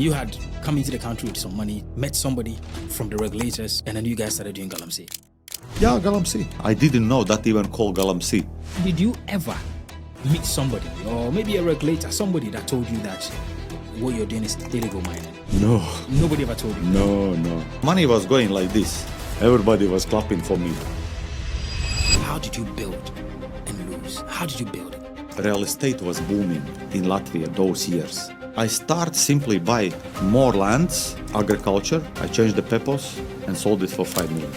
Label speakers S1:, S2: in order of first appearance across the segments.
S1: You had come into the country with some money, met somebody from the regulators, and then you guys started doing Galamsey.
S2: Yeah, Galamsey. I didn't know that even called Galamsey.
S1: Did you ever meet somebody, or maybe a regulator, somebody that told you that what you're doing is illegal mining?
S2: No.
S1: Nobody ever told you?
S2: No. Money was going like this. Everybody was clapping for me.
S1: How did you build and lose? How did you build it?
S2: Real estate was booming in Latvia those years. I start simply buy more lands, agriculture. I changed the pepos and sold it for 5 million.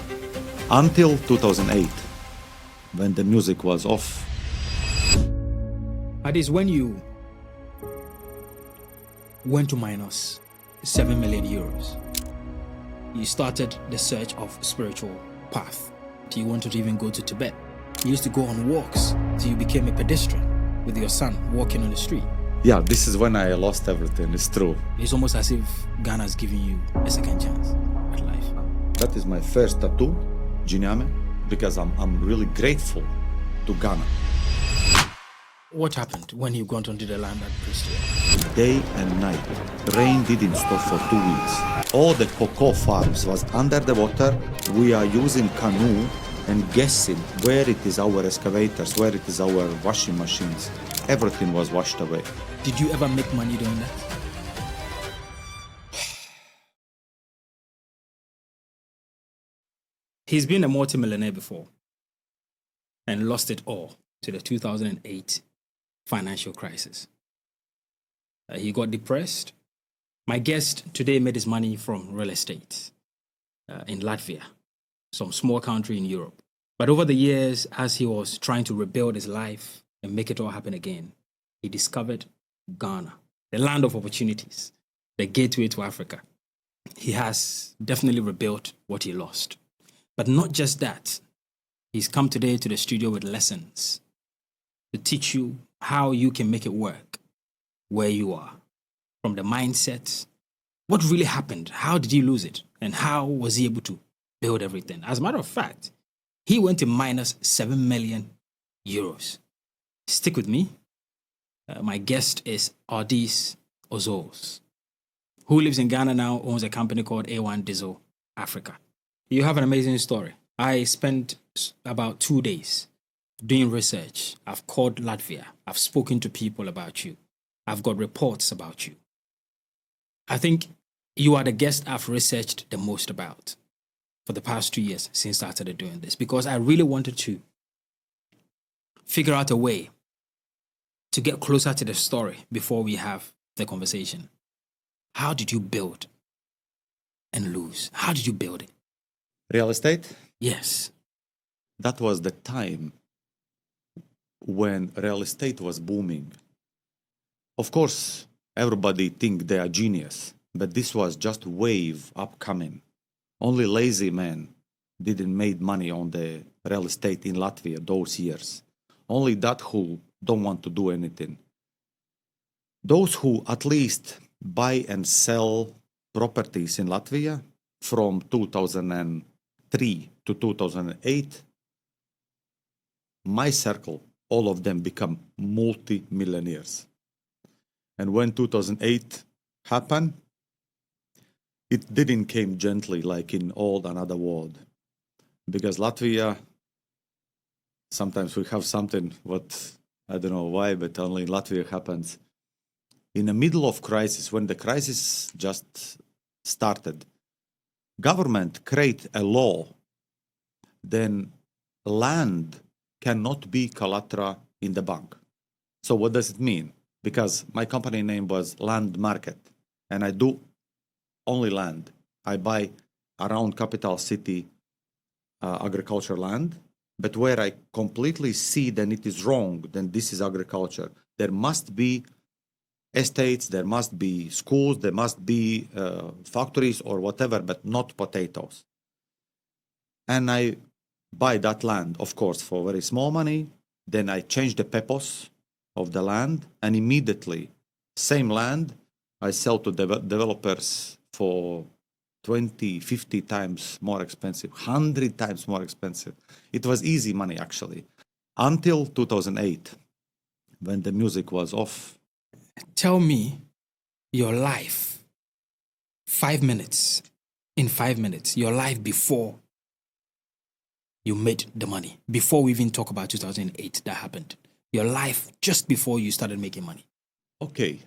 S2: Until 2008, when the music was off.
S1: That is when you went to minus 7 million euros. You started the search of spiritual path. You wanted to even go to Tibet. You used to go on walks till you became a pedestrian with your son walking on the street.
S2: Yeah, this is when I lost everything, it's true.
S1: It's almost as if Ghana's giving you a second chance at life.
S2: That is my first tattoo, Nyame, because I'm really grateful to Ghana.
S1: What happened when you got onto the land at Pristia?
S2: Day and night, rain didn't stop for 2 weeks. All the cocoa farms was under the water. We are using canoe and guessing where it is our excavators, where it is our washing machines. Everything was washed away.
S1: Did you ever make money doing that? He's been a multimillionaire before and lost it all to the 2008 financial crisis. He got depressed. My guest today made his money from real estate in Latvia, some small country in Europe. But over the years, as he was trying to rebuild his life and make it all happen again, he discovered Ghana, the land of opportunities, the gateway to Africa. He has definitely rebuilt what he lost. But not just that. He's come today to the studio with lessons to teach you how you can make it work where you are. From the mindset, what really happened? How did he lose it? And how was he able to build everything? As a matter of fact, he went to minus 7 million euros. Stick with me. My guest is Aldis Ozols, who lives in Ghana now, owns a company called A1 Diesel Africa. You have an amazing story. I spent about 2 days doing research. I've called Latvia. I've spoken to people about you. I've got reports about you. I think you are the guest I've researched the most about for the past 2 years since I started doing this, because I really wanted to figure out a way to get closer to the story before we have the conversation. How did you build and lose? How did you build it?
S2: Real estate?
S1: Yes.
S2: That was the time when real estate was booming. Of course, everybody think they are genius, but this was just wave upcoming. Only lazy men didn't make money on the real estate in Latvia those years. Only that who don't want to do anything. Those who at least buy and sell properties in Latvia from 2003 to 2008, my circle, all of them become multi-millionaires. And when 2008 happened, it didn't came gently like in all another world. Because Latvia, sometimes we have something what, I don't know why, but only in Latvia happens. In the middle of crisis, when the crisis just started, government create a law, then land cannot be collateral in the bank. So what does it mean? Because my company name was Land Market, and I do only land. I buy around capital city agriculture land, but where I completely see that it is wrong, then this is agriculture. There must be estates, there must be schools, there must be factories or whatever, but not potatoes. And I buy that land, of course, for very small money. Then I change the pepos of the land, and immediately, same land, I sell to developers for 20, 50 times more expensive, 100 times more expensive. It was easy money, actually, until 2008, when the music was off.
S1: Tell me your life 5 minutes, in 5 minutes, your life before you made the money, before we even talk about 2008 that happened, your life just before you started making money.
S2: Okay.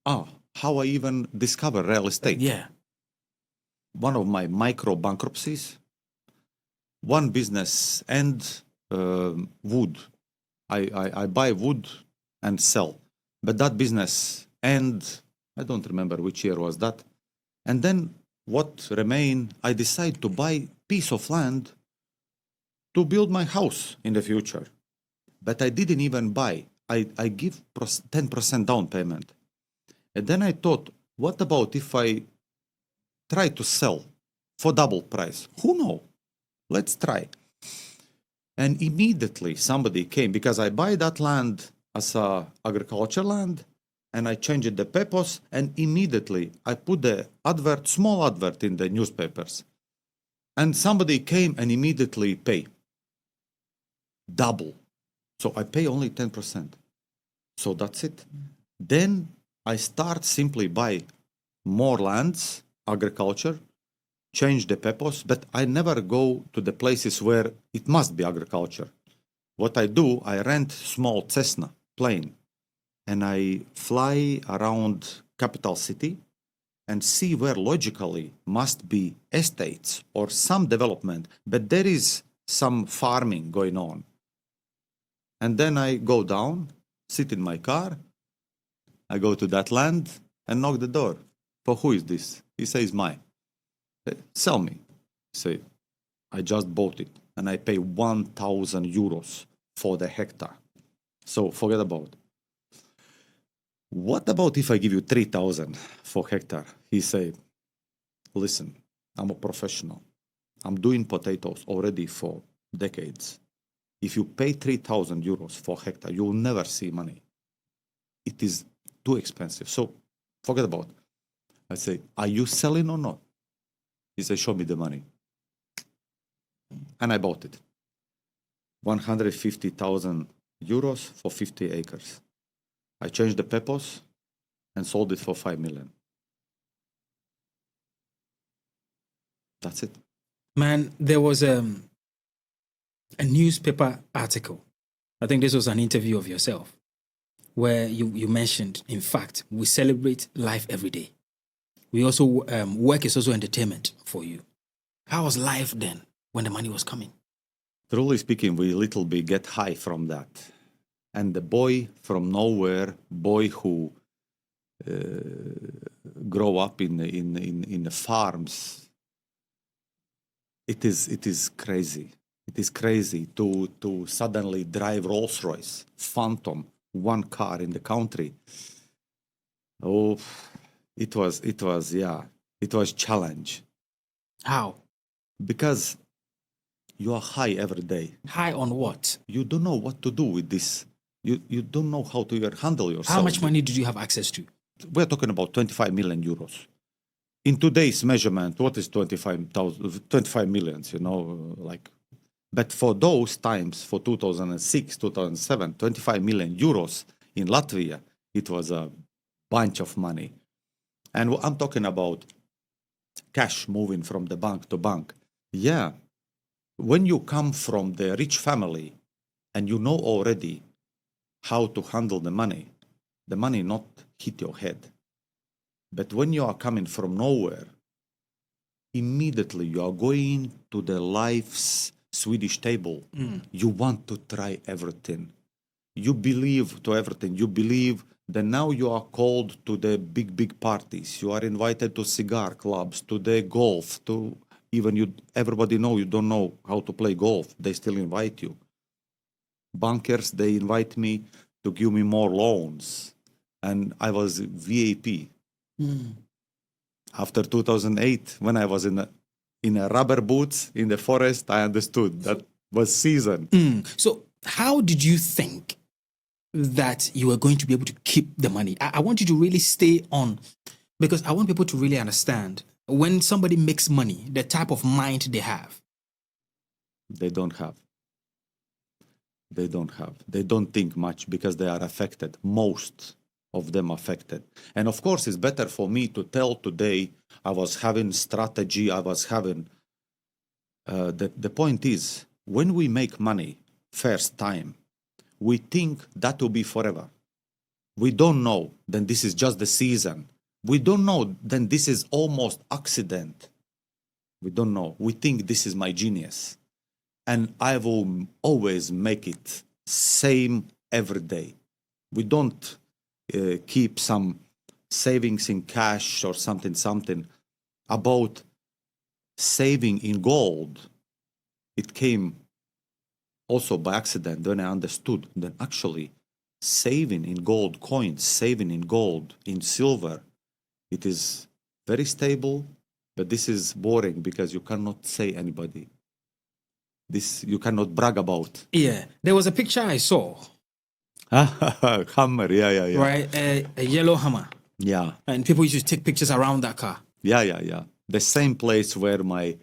S2: How I even discovered real estate.
S1: Yeah.
S2: One of my micro bankruptcies, one business and wood. I buy wood and sell. But that business and I don't remember which year was that. And then what remained, I decide to buy piece of land to build my house in the future. But I didn't even buy. I give 10% down payment. And then I thought, what about if I try to sell for double price? Who knows? Let's try. And immediately somebody came, because I buy that land as a agriculture land, and I changed the purpose, and immediately I put the advert, small advert in the newspapers. And somebody came and immediately pay. Double. So I pay only 10%. So that's it. Then I start simply buy more lands, agriculture, change the purpose, but I never go to the places where it must be agriculture. What I do, I rent small Cessna plane and I fly around capital city and see where logically must be estates or some development, but there is some farming going on. And then I go down, sit in my car, I go to that land and knock the door. For who is this? He says, mine. Sell me. Say, I just bought it and I pay 1,000 euros for the hectare. So forget about it. What about if I give you 3,000 for hectare? He said, listen, I'm a professional. I'm doing potatoes already for decades. If you pay 3,000 euros for hectare, you will never see money. It is too expensive. So forget about it. I say, are you selling or not? He said, show me the money. And I bought it. 150,000 euros for 50 acres. I changed the purpose and sold it for 5 million. That's it.
S1: Man, there was a newspaper article. I think this was an interview of yourself where you mentioned, in fact, we celebrate life every day. We also, work is also entertainment for you. How was life then when the money was coming?
S2: Truly speaking, we little bit get high from that. And the boy from nowhere, boy who grow up in the farms, it is crazy. It is crazy to suddenly drive Rolls-Royce Phantom, one car in the country. Oh, it was challenge.
S1: How?
S2: Because you are high every day.
S1: High on what?
S2: You don't know what to do with this. You don't know how to handle yourself.
S1: How much money did you have access to?
S2: We're talking about 25 million euros. In today's measurement, what is 25 millions, but for those times, for 2006, 2007, 25 million euros in Latvia, it was a bunch of money. And I'm talking about cash moving from the bank to bank. Yeah, when you come from the rich family and you know already how to handle the money not hit your head. But when you are coming from nowhere, immediately you are going to the life's Swedish table. You want to try everything. You believe to everything. You believe that now you are called to the big parties. You are invited to cigar clubs, to the golf, to even everybody know you don't know how to play golf. They still invite you. Bankers, they invite me to give me more loans. And I was VIP. After 2008, when I was in a rubber boots in the forest, I understood that was season.
S1: So how did you think that you were going to be able to keep the money? I want you to really stay on, because I want people to really understand when somebody makes money, the type of mind they have.
S2: They don't have. They don't think much because they are affected. Most of them affected. And of course, it's better for me to tell today I was having strategy, I was having... the point is, when we make money first time, we think that will be forever. We don't know, then this is just the season. We don't know, then this is almost accident. We don't know. We think this is my genius. And I will always make it same every day. We don't keep some savings in cash or something. About saving in gold, it came also by accident when I understood that actually saving in gold coins, saving in gold, in silver, it is very stable, but this is boring because you cannot say anybody. This you cannot brag about.
S1: Yeah, there was a picture I saw.
S2: Hammer, yeah.
S1: Right, a yellow Hummer.
S2: Yeah.
S1: And people used to take pictures around that car.
S2: Yeah. The same place where my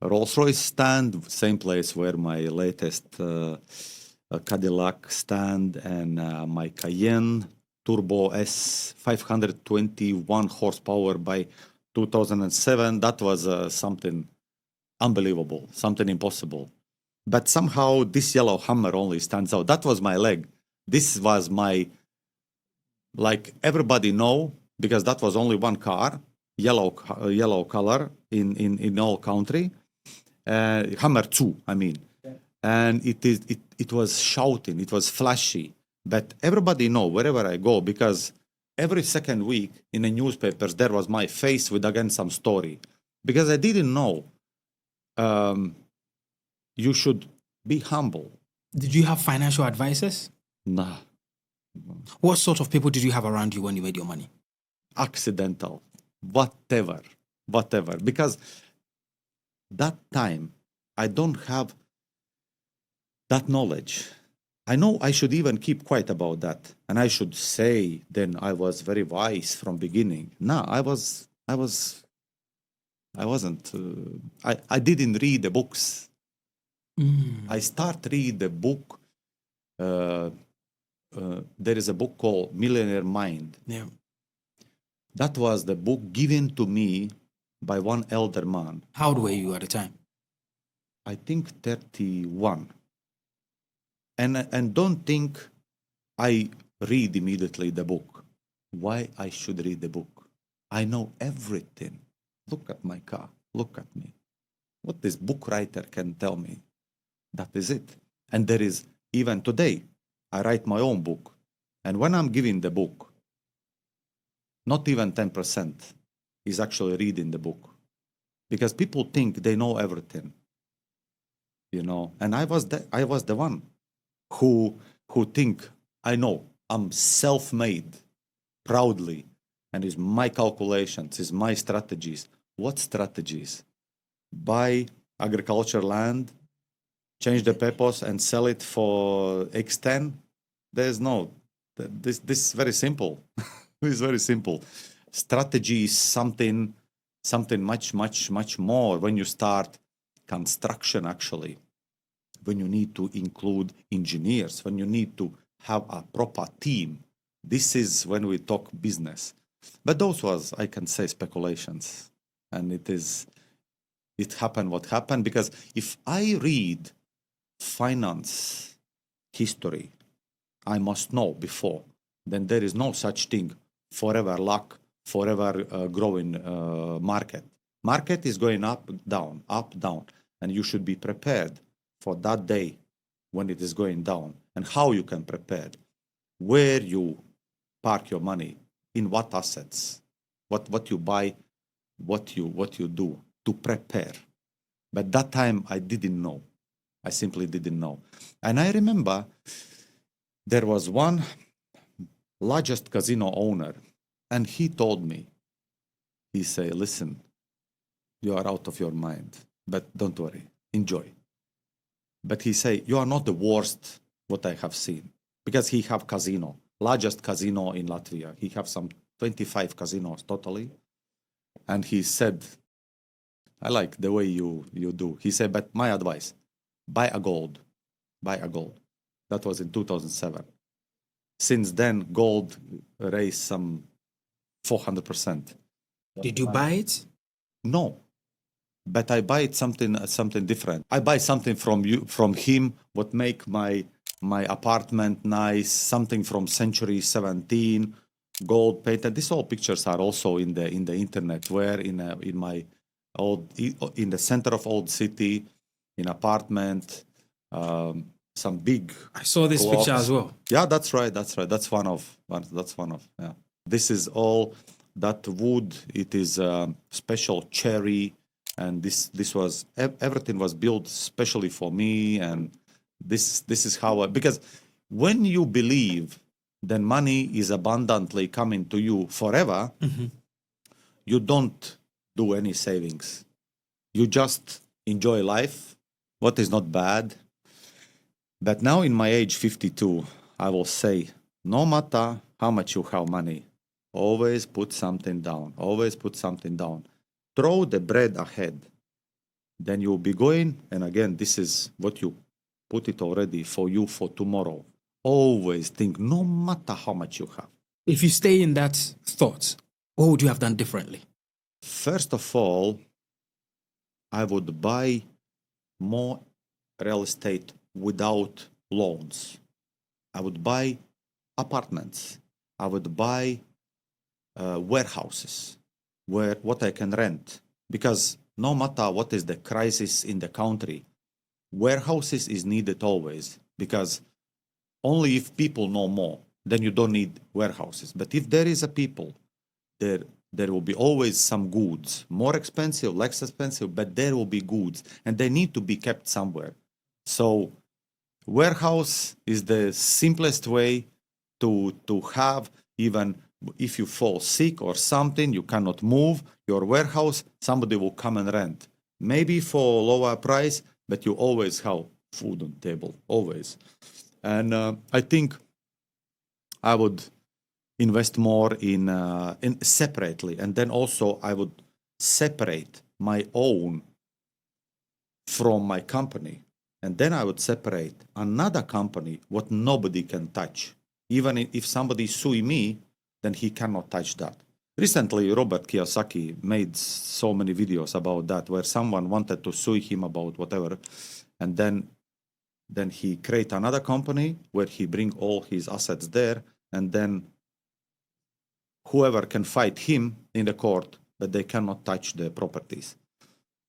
S2: Rolls-Royce stand, same place where my latest Cadillac stand, and my Cayenne Turbo S 521 horsepower by 2007. That was something unbelievable, something impossible. But somehow this yellow Hummer only stands out. That was my leg. This was my, like everybody know, because that was only one car, yellow color in all country. Hummer 2, I mean. And it was shouting, it was flashy. But everybody know wherever I go, because every second week in the newspapers there was my face with again some story. Because I didn't know you should be humble.
S1: Did you have financial advisors?
S2: Nah.
S1: What sort of people did you have around you when you made your money?
S2: Accidental, whatever. Because that time I don't have that knowledge. I know I should even keep quiet about that, and I should say then I was very wise from beginning. No, I wasn't. I didn't read the books. I start read the book. There is a book called Millionaire Mind.
S1: Yeah.
S2: That was the book given to me by one elder man.
S1: How old were you at the time?
S2: I think 31. And don't think I read immediately the book. Why I should read the book? I know everything. Look at my car. Look at me. What this book writer can tell me. That is it. And there is, even today, I write my own book. And when I'm giving the book, not even 10% is actually reading the book. Because people think they know everything. You know, and I was the one who think I know. I'm self-made, proudly, and it's my calculations, it's my strategies. What strategies? Buy agriculture land, change the purpose, and sell it for X10. There's no. This is very simple. It's very simple. Strategy is something much more when you start construction, actually. When you need to include engineers, when you need to have a proper team. This is when we talk business. But those was, I can say, speculations. And it happened what happened, because if I read finance history, I must know before, then there is no such thing forever luck, forever growing market. Market is going up, down, and you should be prepared for that day when it is going down. And how you can prepare, where you park your money, in what assets, what you buy, what you do to prepare. But that time I didn't know. I simply didn't know. And I remember there was one largest casino owner, and he told me, he said, listen, you are out of your mind, but don't worry, enjoy. But he said, you are not the worst what I have seen, because he have casino, largest casino in Latvia. He have some 25 casinos totally. And he said, I like the way you do. He said, but my advice, buy a gold. That was in 2007. Since then, gold raised some 400%.
S1: Did you buy it?
S2: No, but I buy it something different. I buy something from him, what make my apartment nice, something from century 17, gold painted. These all pictures are also in the internet, where in the center of old city, in apartment, some big.
S1: I saw this
S2: clocks.
S1: picture as well.
S2: Yeah, that's right. That's one of. Yeah. This is all that wood. It is special cherry, and this was everything was built specially for me. And this is how because when you believe, then money is abundantly coming to you forever. You don't do any savings. You just enjoy life, what is not bad. But now in my age 52, I will say, no matter how much you have money, always put something down. Always put something down. Throw the bread ahead. Then you'll be going, and again, this is what you put it already for you for tomorrow. Always think, no matter how much you have.
S1: If you stay in that thought, what would you have done differently?
S2: First of all, I would buy more real estate without loans. I would buy apartments. I would buy warehouses what I can rent. Because no matter what is the crisis in the country, warehouses is needed always. Because only if people know more, then you don't need warehouses. But if there is a people, there will be always some goods, more expensive, less expensive, but there will be goods, and they need to be kept somewhere. So warehouse is the simplest way to have, even if you fall sick or something, you cannot move, your warehouse, somebody will come and rent. Maybe for a lower price, but you always have food on the table, always. And I think I would invest more in separately, and then also I would separate my own from my company, and then I would separate another company what nobody can touch. Even if somebody sue me, then he cannot touch that. Recently, Robert Kiyosaki made so many videos about that, where someone wanted to sue him about whatever, and then he create another company where he bring all his assets there, and then whoever can fight him in the court, but they cannot touch the properties.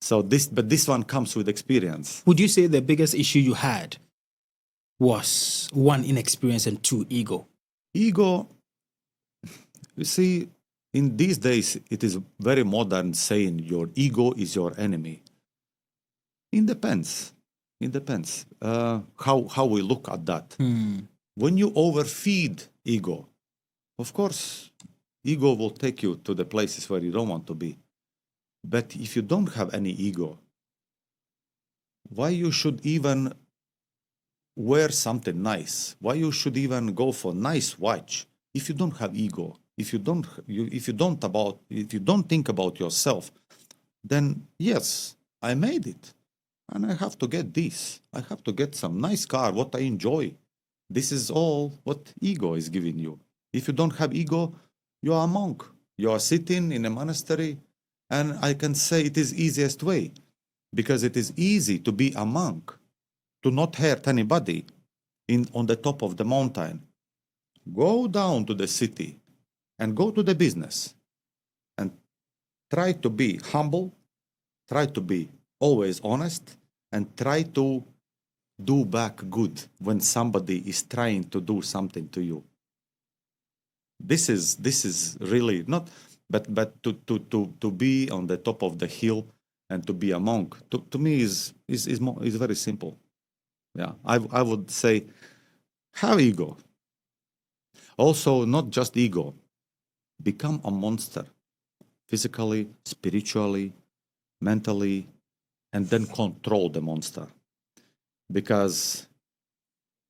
S2: So this one comes with experience.
S1: Would you say the biggest issue you had was one, inexperience, and two, ego?
S2: Ego, you see, in these days, it is very modern saying your ego is your enemy. It depends. How we look at that. When you overfeed ego, of course, ego will take you to the places where you don't want to be. But if you don't have any ego, why you should even wear something nice? Why you should even go for nice watch if you don't have ego? If you don't think about yourself, then yes, I made it, and I have to get this. I have to get some nice car, what I enjoy. This is all what ego is giving you. If you don't have ego, you are a monk. You are sitting in a monastery, and I can say it is easiest way, because it is easy to be a monk, to not hurt anybody on the top of the mountain. Go down to the city and go to the business and try to be humble, try to be always honest, and try to do back good when somebody is trying to do something to you. This is really not, but to be on the top of the hill and to be a monk, to me is very simple. Yeah, I would say have ego. Also, not just ego. Become a monster, physically, spiritually, mentally, and then control the monster. Because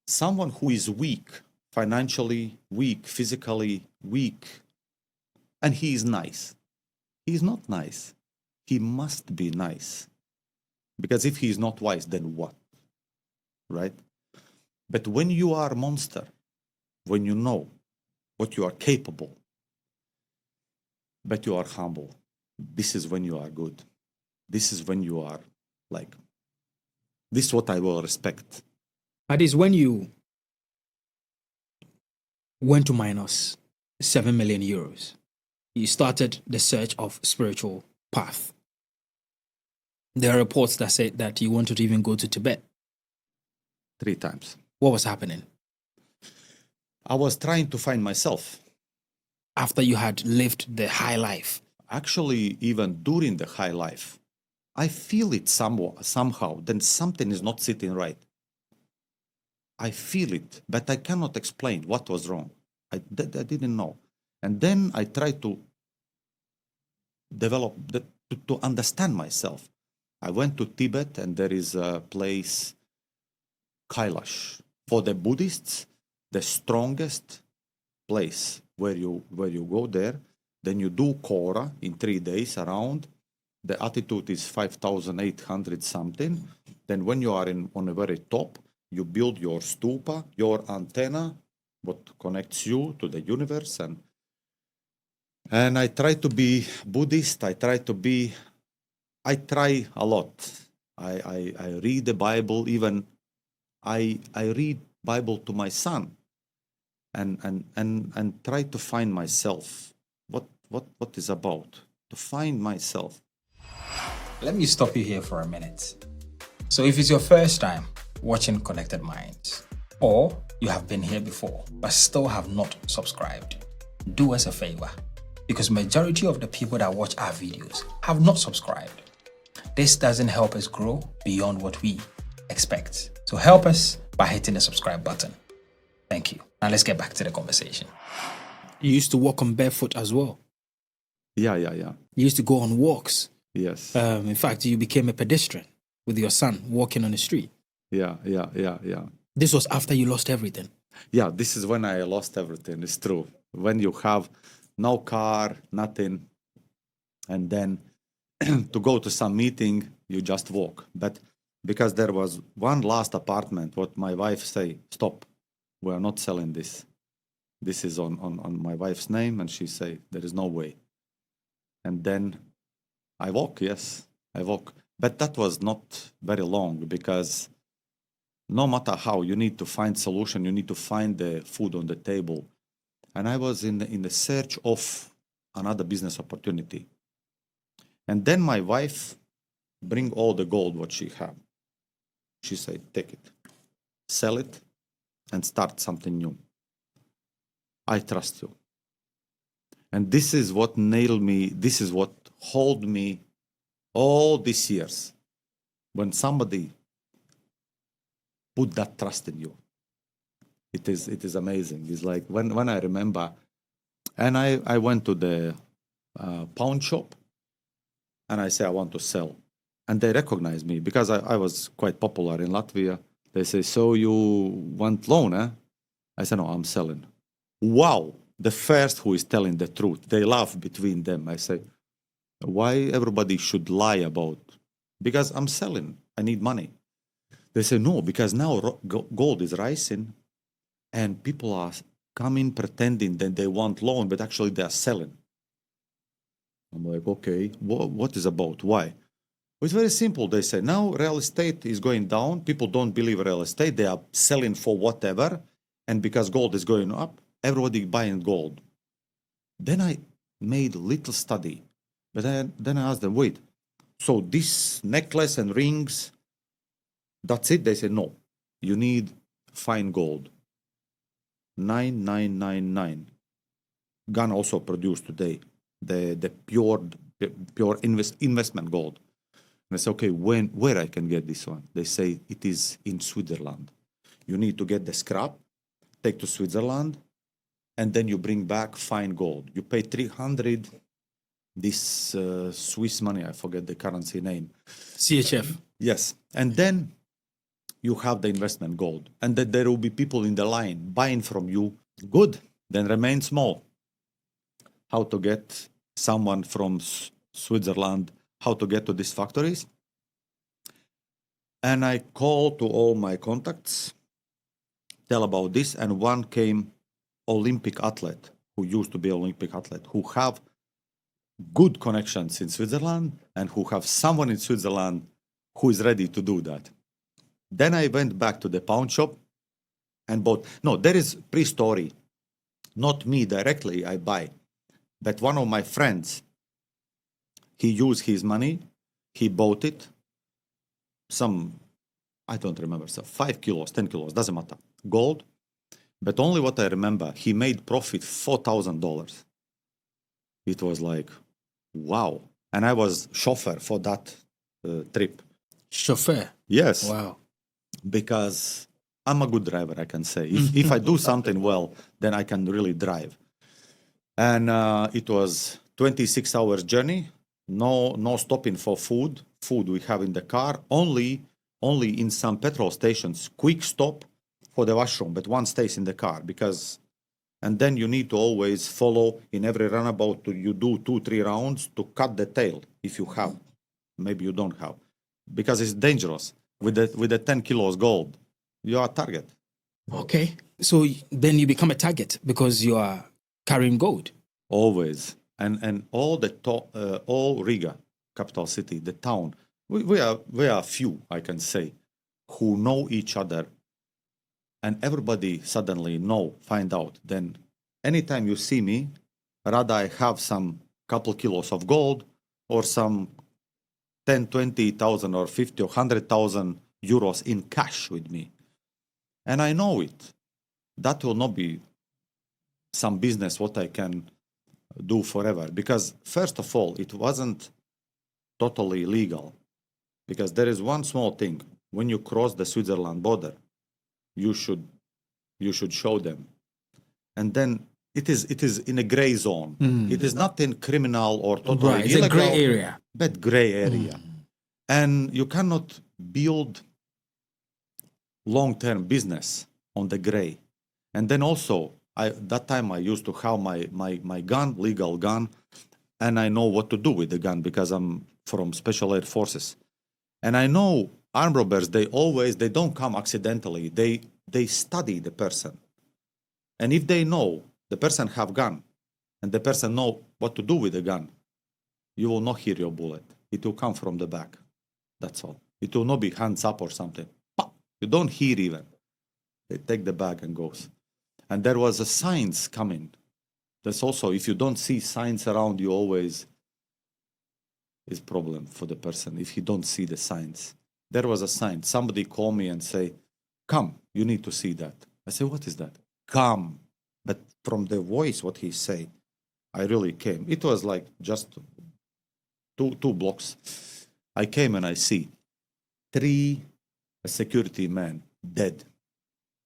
S2: someone who is weak, financially weak, physically weak, and he is nice. He is not nice. He must be nice. Because if he is not wise, then what? Right? But when you are a monster, when you know what you are capable, but you are humble, this is when you are good. This is when you are like, this is what I will respect.
S1: That is when you went to minus 7 million euros. You started the search of spiritual path. There are reports that say that you wanted to even go to Tibet.
S2: 3 times.
S1: What was happening?
S2: I was trying to find myself.
S1: After you had lived the high life.
S2: Actually, even during the high life, I feel it somehow, then something is not sitting right. I feel it, but I cannot explain what was wrong. I didn't know. And then I tried to develop, to understand myself. I went to Tibet, and there is a place, Kailash. For the Buddhists, the strongest place where you go there, then you do Kora in 3 days around. The altitude is 5,800 something. Then when you are on a very top, you build your stupa, your antenna, what connects you to the universe. And I try to be Buddhist. I try a lot. I read the Bible. Even I read Bible to my son, and try to find myself. What is about to find myself.
S1: Let me stop you here for a minute. So if it's your first time watching Konnected Minds, or you have been here before but still have not subscribed, do us a favor, because majority of the people that watch our videos have not subscribed. This doesn't help us grow beyond what we expect. So help us by hitting the subscribe button. Thank you. Now let's get back to the conversation. You used to walk on barefoot as well.
S2: Yeah.
S1: You used to go on walks.
S2: Yes.
S1: In fact, you became a pedestrian with your son walking on the street.
S2: Yeah.
S1: This was after you lost everything.
S2: Yeah, this is when I lost everything. It's true. When you have no car, nothing, and then to go to some meeting, you just walk. But because there was one last apartment, what my wife say, stop, we are not selling this. This is on my wife's name, and she say, there is no way. And then I walk, yes, I walk. But that was not very long, because no matter how, you need to find solution, you need to find the food on the table. And I was in the search of another business opportunity. And then my wife bring all the gold what she had. She said, take it, sell it, and start something new. I trust you. And this is what nailed me, this is what hold me all these years. When somebody put that trust in you, it is amazing. It's like when I remember, and I went to the pawn shop, and I say I want to sell, and they recognize me because I was quite popular in Latvia. They say, so you want loan, eh? I said, no, I'm selling. Wow, the first who is telling the truth. They laugh between them. I say, why everybody should lie about? Because I'm selling. I need money. They say, no, because now gold is rising, and people are coming pretending that they want loan, but actually they are selling. I'm like, okay, what is about? Why? Well, it's very simple. They say, now real estate is going down. People don't believe real estate. They are selling for whatever. And because gold is going up, everybody buying gold. Then I made a little study. But then I asked them, wait, so this necklace and rings, that's it? They said, no, you need fine gold. 9999. Ghana also produced today the pure investment gold. And I say, okay, where I can get this one? They say it is in Switzerland. You need to get the scrap, take to Switzerland, and then you bring back fine gold. You pay 300, this Swiss money, I forget the currency name.
S1: CHF.
S2: Yes. And then you have the investment gold. And then there will be people in the line buying from you. Good. Then remain small. How to get someone from Switzerland, how to get to these factories. And I called to all my contacts, tell about this, and one came Olympic athlete, who used to be Olympic athlete, who have good connections in Switzerland and who have someone in Switzerland who is ready to do that. Then I went back to the pawn shop and bought. No, there is pre-story. Not me directly, I buy. But one of my friends, he used his money, he bought it, I don't remember, so 5 kilos, 10 kilos, doesn't matter, gold. But only what I remember, he made profit $4,000. It was like, wow. And I was chauffeur for that trip.
S1: Chauffeur?
S2: Yes.
S1: Wow.
S2: Because I'm a good driver, I can say. If I do something well, then I can really drive. And it was 26 hours journey, no stopping for food. Food we have in the car, only in some petrol stations, quick stop for the washroom, but one stays in the car and then you need to always follow in every runabout. You do 2-3 rounds to cut the tail if you have. Maybe you don't have, because it's dangerous. With the 10 kilos gold, you are a target.
S1: Okay, so then you become a target because you are carrying gold.
S2: Always, and all Riga, capital city, the town. We are few, I can say, who know each other. And everybody suddenly find out. Then anytime you see me, rather I have some couple kilos of gold or some 10, 20,000 or 50 or 100,000 euros in cash with me. And I know it. That will not be some business what I can do forever. Because first of all, it wasn't totally legal. Because there is one small thing. When you cross the Switzerland border, you should show them. And then it is in a gray zone. It is not in criminal or totally
S1: it's
S2: illegal.
S1: a gray area.
S2: But gray area. And you cannot build long-term business on the gray. And then also, that time I used to have my gun, legal gun, and I know what to do with the gun because I'm from Special Air Forces. And I know armed robbers, they don't come accidentally. They study the person. And if they know the person have gun and the person know what to do with the gun, you will not hear your bullet. It will come from the back. That's all. It will not be hands up or something. Pop! You don't hear even. They take the bag and goes. And there was a signs coming. That's also, if you don't see signs around you, always is problem for the person if he don't see the signs. There was a sign. Somebody called me and say, come, you need to see that. I say, what is that? Come. But from the voice, what he say, I really came. It was like just two blocks. I came and I see 3 security men dead.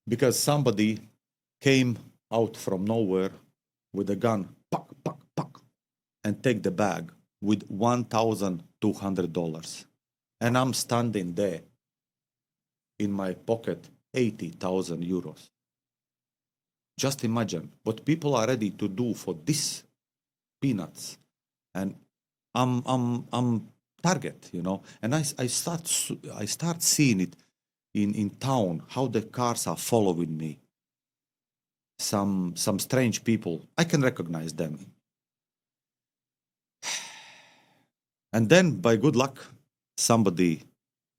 S2: Because somebody came out from nowhere with a gun, puck, puck, puck, and take the bag with $1,200. And I'm standing there in my pocket, 80,000 euros. Just imagine what people are ready to do for this peanuts. And I'm target, you know. And I start seeing it in town, how the cars are following me. Some strange people, I can recognize them. And then, by good luck, somebody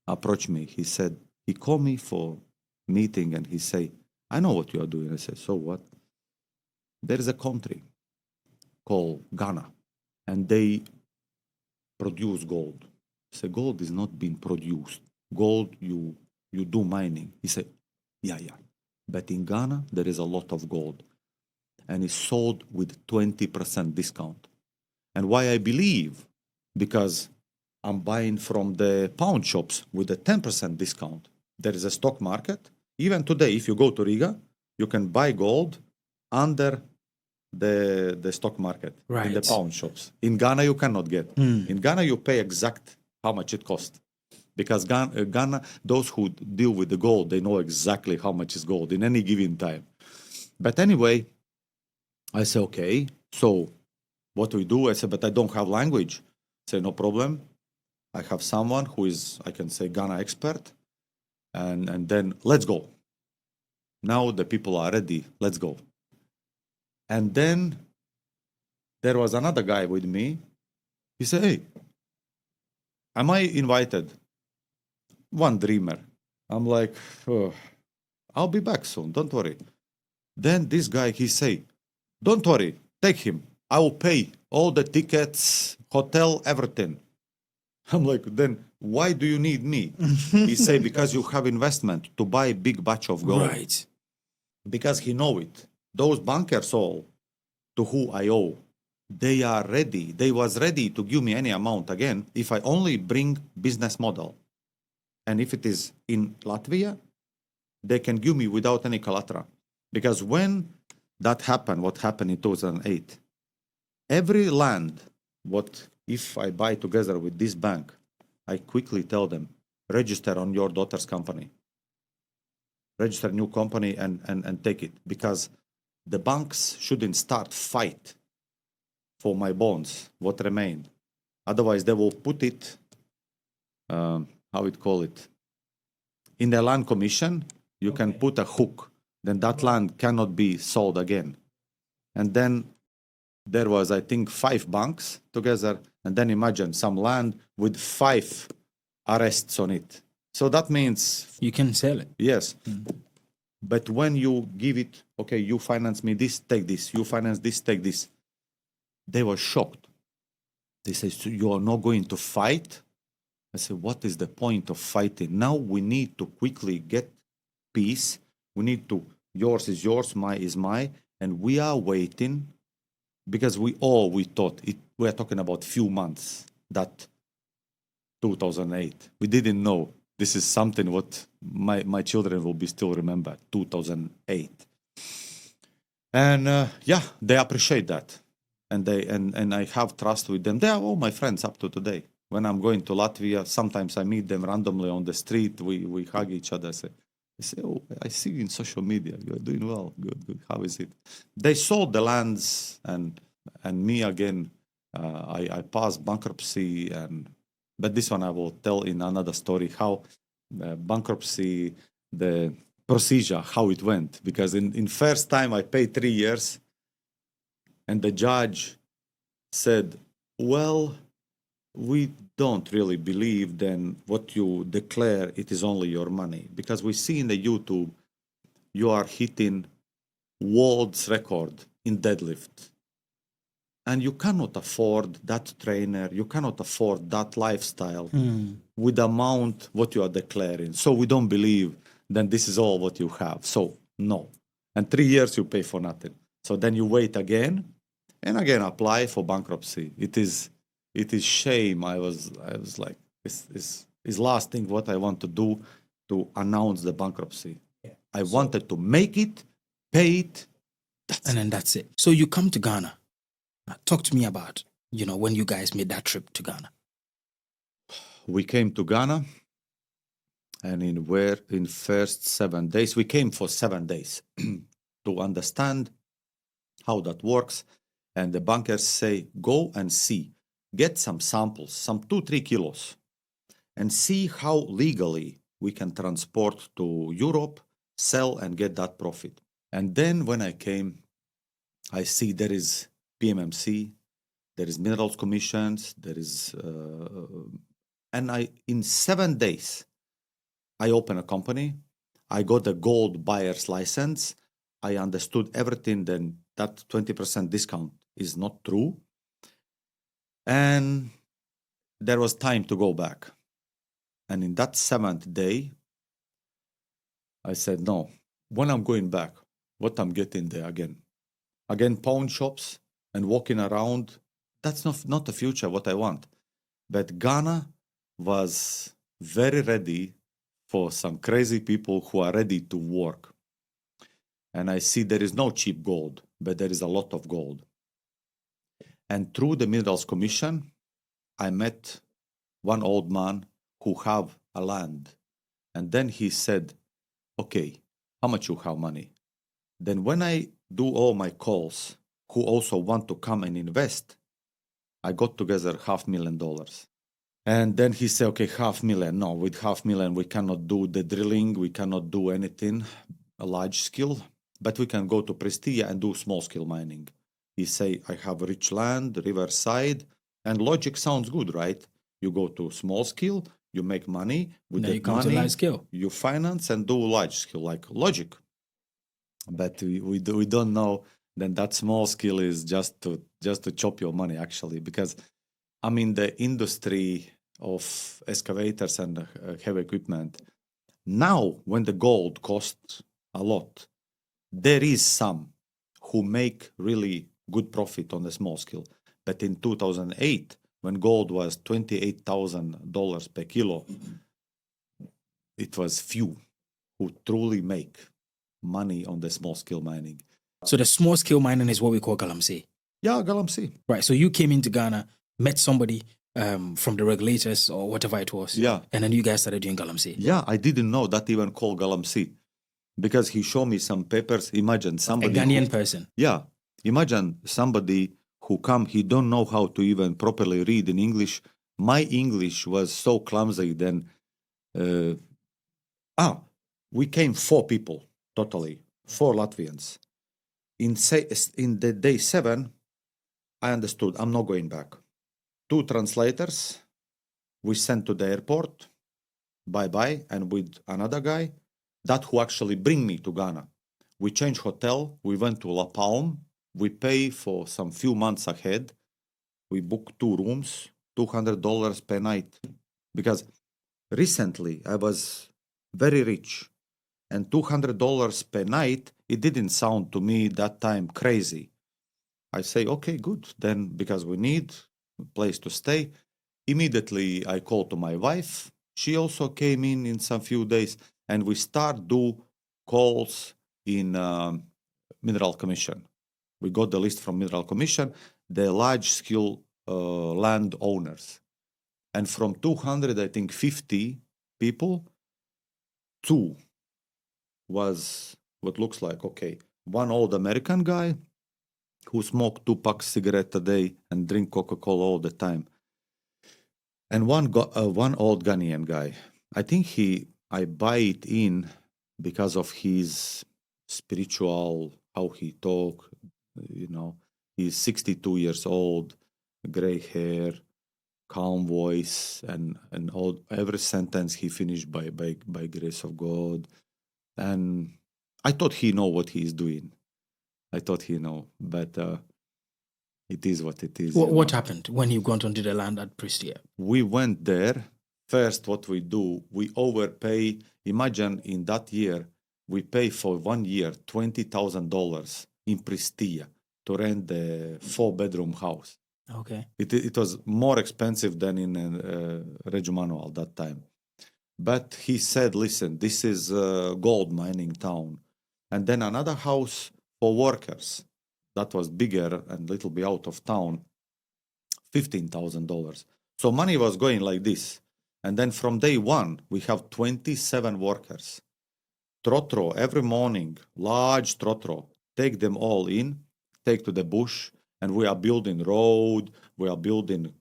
S2: approached me. He said, he called me for meeting and he said, I know what you are doing. I said, so what? There is a country called Ghana, and they produce gold. I said, gold is not being produced. Gold, you do mining. He said, yeah. But in Ghana, there is a lot of gold, and it's sold with 20% discount. And why I believe? Because I'm buying from the pawn shops with a 10% discount. There is a stock market. Even today, if you go to Riga, you can buy gold under the stock market in the pawn shops. In Ghana, you cannot get. In Ghana, you pay exact how much it costs. Because Ghana, those who deal with the gold, they know exactly how much is gold in any given time. But anyway, I say, okay, so what we do? I said, but I don't have language. I say, no problem. I have someone who is, I can say, Ghana expert. And then let's go. Now the people are ready. Let's go. And then there was another guy with me. He said, hey, am I invited? One dreamer. I'm like, oh, I'll be back soon. Don't worry. Then this guy, he say, don't worry, take him. I will pay all the tickets, hotel, everything. I'm like, then why do you need me? He say, because you have investment to buy a big batch of gold.
S1: Right.
S2: Because he know it. Those bankers all to who I owe, they are ready. They was ready to give me any amount again if I only bring business model. And if it is in Latvia, they can give me without any collateral. Because when that happened, what happened in 2008, every land, what if I buy together with this bank, I quickly tell them, register on your daughter's company. Register new company and take it. Because the banks shouldn't start fight for my bonds, what remain. Otherwise, they will put it, how it call it, in the land commission, you can put a hook. Then that land cannot be sold again. And then there was, I think, 5 banks together. And then imagine some land with 5 arrests on it. So that means...
S1: You can sell it.
S2: Yes. But when you give it, okay, you finance me this, take this. You finance this, take this. They were shocked. They said, so you are not going to fight? I said, what is the point of fighting? Now we need to quickly get peace. We need to, yours is yours, mine is mine. And we are waiting because we thought, we are talking about few months, that 2008. We didn't know. This is something what my children will be still remember, 2008. And they appreciate that. And I have trust with them. They are all my friends up to today. When I'm going to Latvia, sometimes I meet them randomly on the street. We hug each other. I say, oh, I see you in social media. You are doing well. Good. How is it? They sold the lands, and me again. I passed bankruptcy, but this one I will tell in another story how bankruptcy, the procedure, how it went. Because in first time I paid 3 years, and the judge said, well, we don't really believe then what you declare, it is only your money. Because we see in the YouTube, you are hitting world's record in deadlift. And you cannot afford that trainer, you cannot afford that lifestyle with the amount what you are declaring. So we don't believe then this is all what you have. So no. And 3 years you pay for nothing. So then you wait again and again apply for bankruptcy. It is shame. I was like, this is last thing what I want to do to announce the bankruptcy. Yeah. I wanted to make it, pay it,
S1: and then that's it. So you come to Ghana. Talk to me about, when you guys made that trip to Ghana.
S2: We came to Ghana, and in first 7 days, we came for 7 days to understand how that works. And the bankers say, go and see. Get some samples, some 2-3 kilos, and see how legally we can transport to Europe, sell, and get that profit. And then when I came, I see there is PMMC, there is Minerals Commissions, there is... and in 7 days, I opened a company. I got a gold buyer's license. I understood everything, then that 20% discount is not true. And there was time to go back. And in that 7th day, I said, no, when I'm going back, what I'm getting there again? Again, pawn shops and walking around, that's not the future, what I want. But Ghana was very ready for some crazy people who are ready to work. And I see there is no cheap gold, but there is a lot of gold. And through the Minerals Commission, I met one old man who have a land. And then he said, okay, how much you have money? Then when I do all my calls, who also want to come and invest, I got together $500,000. And then he said, okay, $500,000. No, with $500,000, we cannot do the drilling. We cannot do anything, a large scale, but we can go to Prestia and do small scale mining. He say, I have rich land, riverside. And logic sounds good, right? You go to small scale, you make money. With
S1: Now you
S2: that
S1: come to
S2: money,
S1: large scale.
S2: you finance and do large scale, like logic. But we don't know then that small scale is just to chop your money, actually, because I'm in the industry of excavators and heavy equipment. Now, when the gold costs a lot, there is some who make really good profit on the small scale. But in 2008, when gold was $28,000 per kilo, it was few who truly make money on the small scale mining.
S1: So the small scale mining is what we call Galamsey.
S2: Yeah, Galamsey.
S1: Right. So you came into Ghana, met somebody from the regulators or whatever it was.
S2: Yeah.
S1: And then you guys started doing Galamsey.
S2: Yeah, I didn't know that even called Galamsey because he showed me some papers. Imagine somebody.
S1: A Ghanaian person.
S2: Yeah. Imagine somebody who come, he don't know how to even properly read in English. My English was so clumsy then. We came 4 people totally, 4 Latvians. In the day 7, I understood I'm not going back. 2 translators we sent to the airport, bye-bye, and with another guy, that who actually bring me to Ghana. We changed hotel, we went to La Palma, we pay for some few months ahead. We booked 2 rooms, $200 per night. Because recently I was very rich, and $200 per night, it didn't sound to me that time crazy. I say, okay, good. Then because we need a place to stay, immediately I called to my wife. She also came in some few days, and we start do calls in Mineral Commission. We got the list from Mineral Commission, the large scale land owners. And from 250 people, 2 was what looks like, okay, one old American guy who smoked 2 packs cigarette a day and drink Coca-Cola all the time. And one old Ghanaian guy. I think I buy it in because of his spiritual, how he talk, he's 62 years old, gray hair, calm voice, and every sentence he finished by grace of God. And I thought he know what he is doing. I thought he know, but it is what it is.
S1: What happened when you got onto the land at Prestia?
S2: We went there. First, what we do, we overpay. Imagine in that year, we pay for 1 year $20,000 in Prestia to rent the 4-bedroom house.
S1: Okay.
S2: It was more expensive than in Reggio Emanuele at that time. But he said, listen, this is a gold mining town. And then another house for workers that was bigger and a little bit out of town, $15,000. So money was going like this. And then from day 1, we have 27 workers. Trotro, every morning, large trotro, take them all in, take to the bush, and we are building road, we are building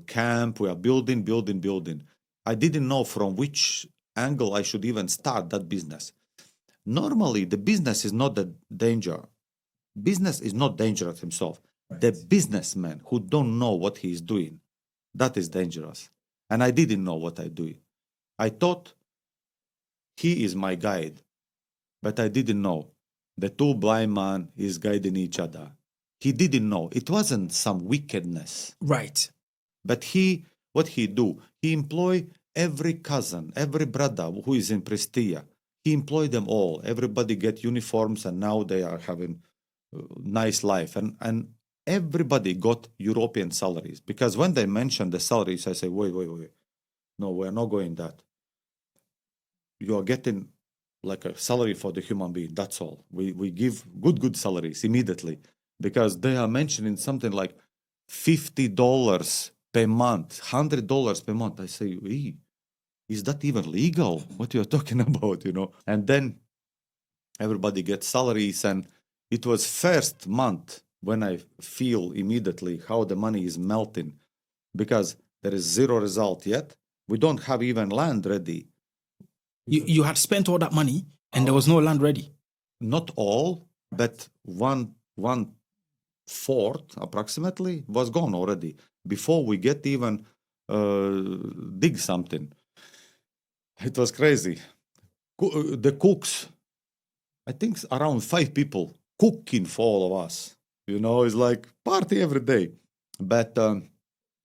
S2: camp, we are building. I didn't know from which angle I should even start that business. Normally, the business is not the danger. Business is not dangerous himself. Right. The businessman who don't know what he is doing, that is dangerous. And I didn't know what I do. I thought he is my guide, but I didn't know. The 2 blind men is guiding each other. He didn't know. It wasn't some wickedness.
S1: Right.
S2: But what he do? He employ every cousin, every brother who is in Prestia. He employed them all. Everybody get uniforms, and now they are having nice life. And everybody got European salaries. Because when they mention the salaries, I say, wait. No, we're not going that. You are getting like a salary for the human being. That's all. We give good salaries immediately. Because they are mentioning something like $50 per month, $100 per month. I say, is that even legal? What you're talking about, And then everybody gets salaries, and it was first month when I feel immediately how the money is melting, because there is 0 result yet. We don't have even land ready.
S1: You had spent all that money, and there was no land ready.
S2: Not all, but one fourth approximately was gone already before we get even dig something. It was crazy. The cooks, I think around 5 people cooking for all of us. It's like party every day. But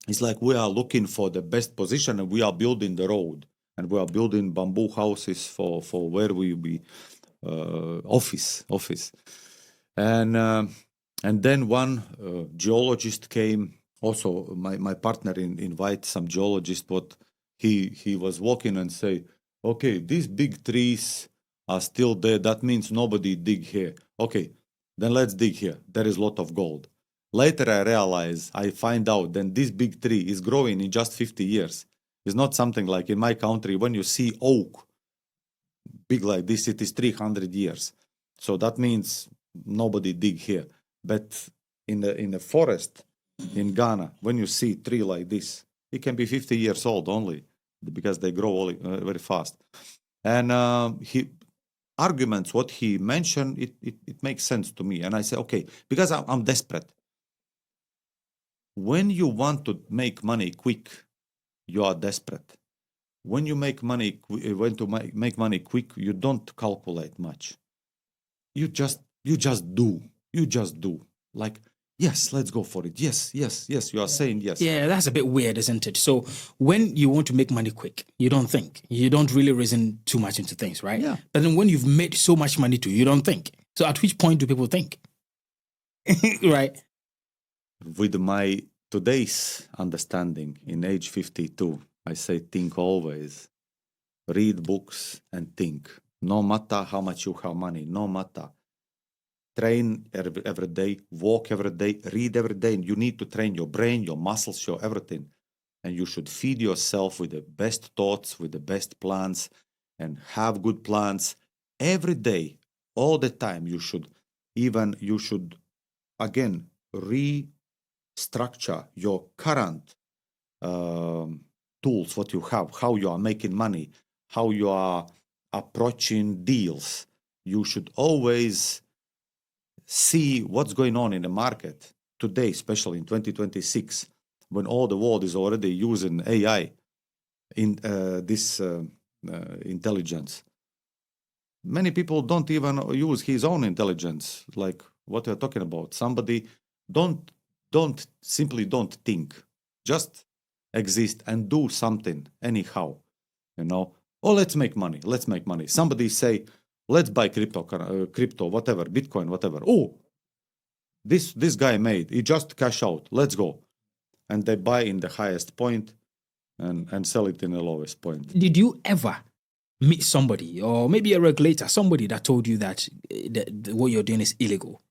S2: it's like we are looking for the best position, and we are building the road, and we are building bamboo houses for where we be office. And then one geologist came. Also, my partner invite some geologist. What he was walking and say, okay, these big trees are still there. That means nobody dig here. Okay, then let's dig here. There is a lot of gold. Later I find out that this big tree is growing in just 50 years. It's not something like in my country when you see oak big like this, it is 300 years. So that means nobody dig here. But in the forest in Ghana, when you see tree like this, it can be 50 years old only because they grow very fast. And arguments, what he mentioned, it makes sense to me. And I say, okay, because I'm desperate. When you want to make money quick, you are desperate. When you make money, make money quick, you don't calculate much. You just do. You just do. Like, yes, let's go for it. Yes. You are saying yes.
S1: Yeah, that's a bit weird, isn't it? So when you want to make money quick, you don't think. You don't really reason too much into things, right?
S2: Yeah.
S1: But then when you've made so much money too, you don't think. So at which point do people think? Right?
S2: With my today's understanding in age 52, I say think always. Read books and think. No matter how much you have money, no matter. Train every day, walk every day, read every day. And you need to train your brain, your muscles, your everything. And you should feed yourself with the best thoughts, with the best plans, and have good plans every day, all the time. You should again restructure your current tools, what you have, how you are making money, how you are approaching deals. You should always see what's going on in the market today, especially in 2026, when all the world is already using AI in this intelligence. Many people don't even use his own intelligence, like what we're talking about. Somebody don't think, just exist and do something anyhow. Oh, let's make money. Somebody say, let's buy crypto, whatever, Bitcoin, whatever. Oh, this guy made, he just cash out. Let's go. And they buy in the highest point and sell it in the lowest point.
S1: Did you ever meet somebody, or maybe a regulator, somebody that told you that what you're doing is illegal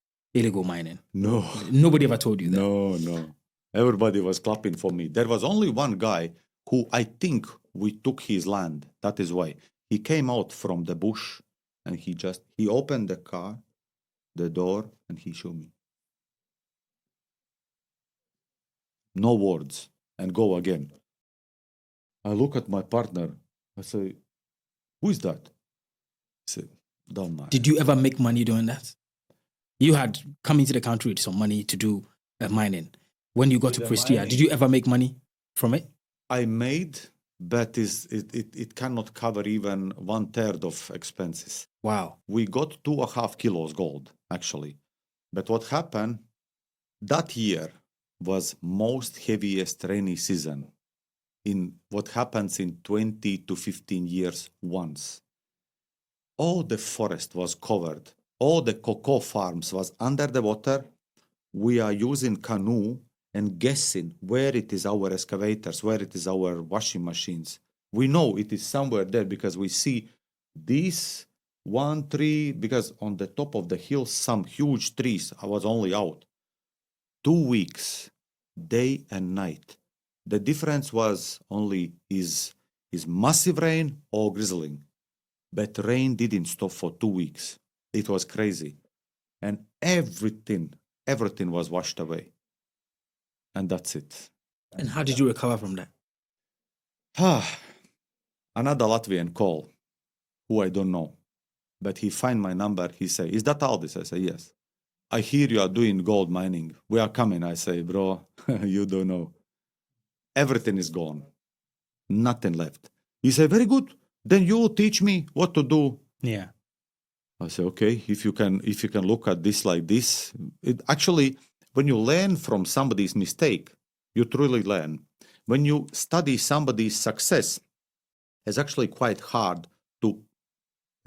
S1: mining?
S2: No.
S1: Nobody ever told you that?
S2: No. Everybody was clapping for me. There was only one guy who I think we took his land. That is why. He came out from the bush and he opened the door, and he showed me. No words, and go again. I look at my partner. I say, who is that? He said, don't mind.
S1: Did you ever make money doing that? You had come into the country with some money to do mining. When you got to Prestia, did you ever make money from it?
S2: I made, but it cannot cover even 1/3 of expenses.
S1: Wow.
S2: We got 2.5 kilos gold, actually. But what happened, that year was most heaviest rainy season in what happens in 20 to 15 years once. All the forest was covered. All the cocoa farms was under the water. We are using canoe and guessing where it is our excavators, where it is our washing machines. We know it is somewhere there because we see this one tree, because on the top of the hill, some huge trees. I was only out 2 weeks, day and night. The difference was only is massive rain or drizzling. But rain didn't stop for 2 weeks. It was crazy. And everything was washed away. And that's it.
S1: And how did you recover from that?
S2: Another Latvian call, who I don't know. But he find my number. He say, is that Aldis? I say, yes. I hear you are doing gold mining. We are coming. I say, bro, you don't know. Everything is gone. Nothing left. He said, very good. Then you teach me what to do.
S1: Yeah.
S2: I say, okay, if you can look at this like this, it actually, when you learn from somebody's mistake, you truly learn. When you study somebody's success, it's actually quite hard to